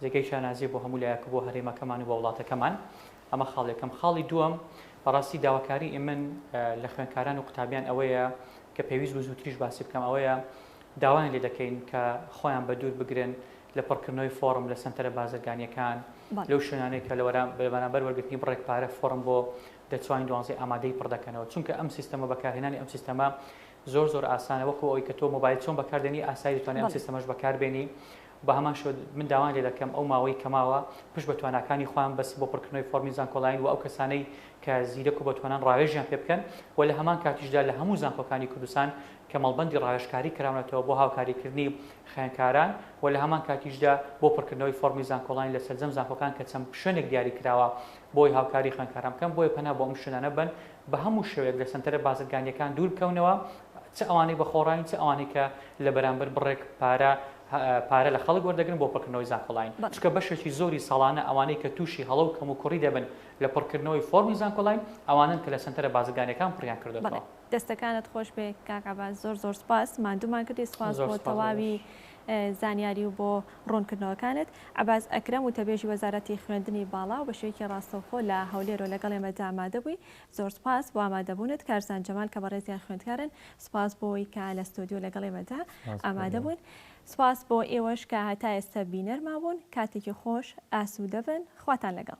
جێگەی شانازی بۆ هەموو لایەکە بۆ هەرێمەکەمان و بۆ وڵاتەکەمان ئەمە خاڵێکم. خاڵی دووەم بەڕاستی داواکاری ئێمن لە خوێندکاران و قوتابیان ئەوەیە کە پێویست بە زووتریش باسی بکەم ئەوەیە داوایان لێ دەکەین کە خۆیان بە دوور بگرن لە پڕکردنەوەی فۆرم لە سنتەرە بازرگانیەکان لەو شوێنانەی کە لەبەرامبەر وەرگرتنی بڕێک پارە فۆرم بۆ دەتوانین دوانزەی ئامادەی پڕ دەکەنەوە چونکە ئەم سیستەمە بەکارهێنانی ئەم سیستەمە زۆر ئاسانە وەکو ئەوەی کە تۆ مۆبایل چۆن بەکاردێنی ئاسایی دەتوانێت ئەم سیستەمەش بەکاربێنی بە هەمان شێوە من داوان لێ دەکەم ئەو ماوەی کەماوە پشت بە تواناکانی خۆیان بەس بۆ پڕکردنەوەی فۆرمی زانکۆڵین و ئەو کەسانەی کە زیرەک و بەتوانان ڕاوێژیان پێ بکەن و لە هەمان کاتیشدا لە هەموو زانکۆکانی کوردستان کە مەڵبەندی ڕایشکاری کراونەتەوە بۆ هاوکاریکردنی خوێندکاران و لە هەمان کاتیشدا بۆ پڕکردنەوەی فۆرمی زانکۆڵانی لە سەرجەم زانکۆکان کە چەند شوێنێک دیاری کراوە بۆی هاوکاری خوێندکاران بکەن بۆیە پەنا بۆ ئەم شوێنانە بن بە هەموو شێوەیەک لە سنتەرە بازرگانیەکان دوور بکەونەوە چ ئەوانەی بەخۆڕین چ ئەوانەی کە لە بەرامبەر بڕێک پارە لە خەڵک وەردەگرن بۆ پڕکردنەوەی زانکۆڵین چکە بەشێکی زۆری ساڵانە ئەوانەی کە تووشی هەڵە و کەم و کوڕی دەبن لە پڕکردنەوەی فۆرمی زانکۆڵین ئەوانن کە لە سنتەرە بازرگانیەکان پڕیان کردەوە. دەستەکانت خۆش بێ کاکاباز زۆر سپاس ماندوومان کردی سپاس بۆ تەواوی زانیاری و بۆ ڕوونکردنەوەکانت. عەباس ئەکرەم و تەبێژی وەزارەتی خوێندنی باڵا و بە شێوەیەکی ڕاستەوخۆ لە هەولێرۆ لەگەڵ ئێمەدا ئامادە بووی. زۆر سپاس بۆ ئامادەبوونت. کارزان جەمال کە بەڕێزیان خوێندکارن سپاس بۆی کە لە ستۆدیۆ لەگەڵ ئێمەدا ئامادە بوون. سپاس بۆ ئێوەش کە هەتا ئێستا بینەرما بوون. کاتێکی خۆش ئاسوودە بن. خواتان لەگەڵ.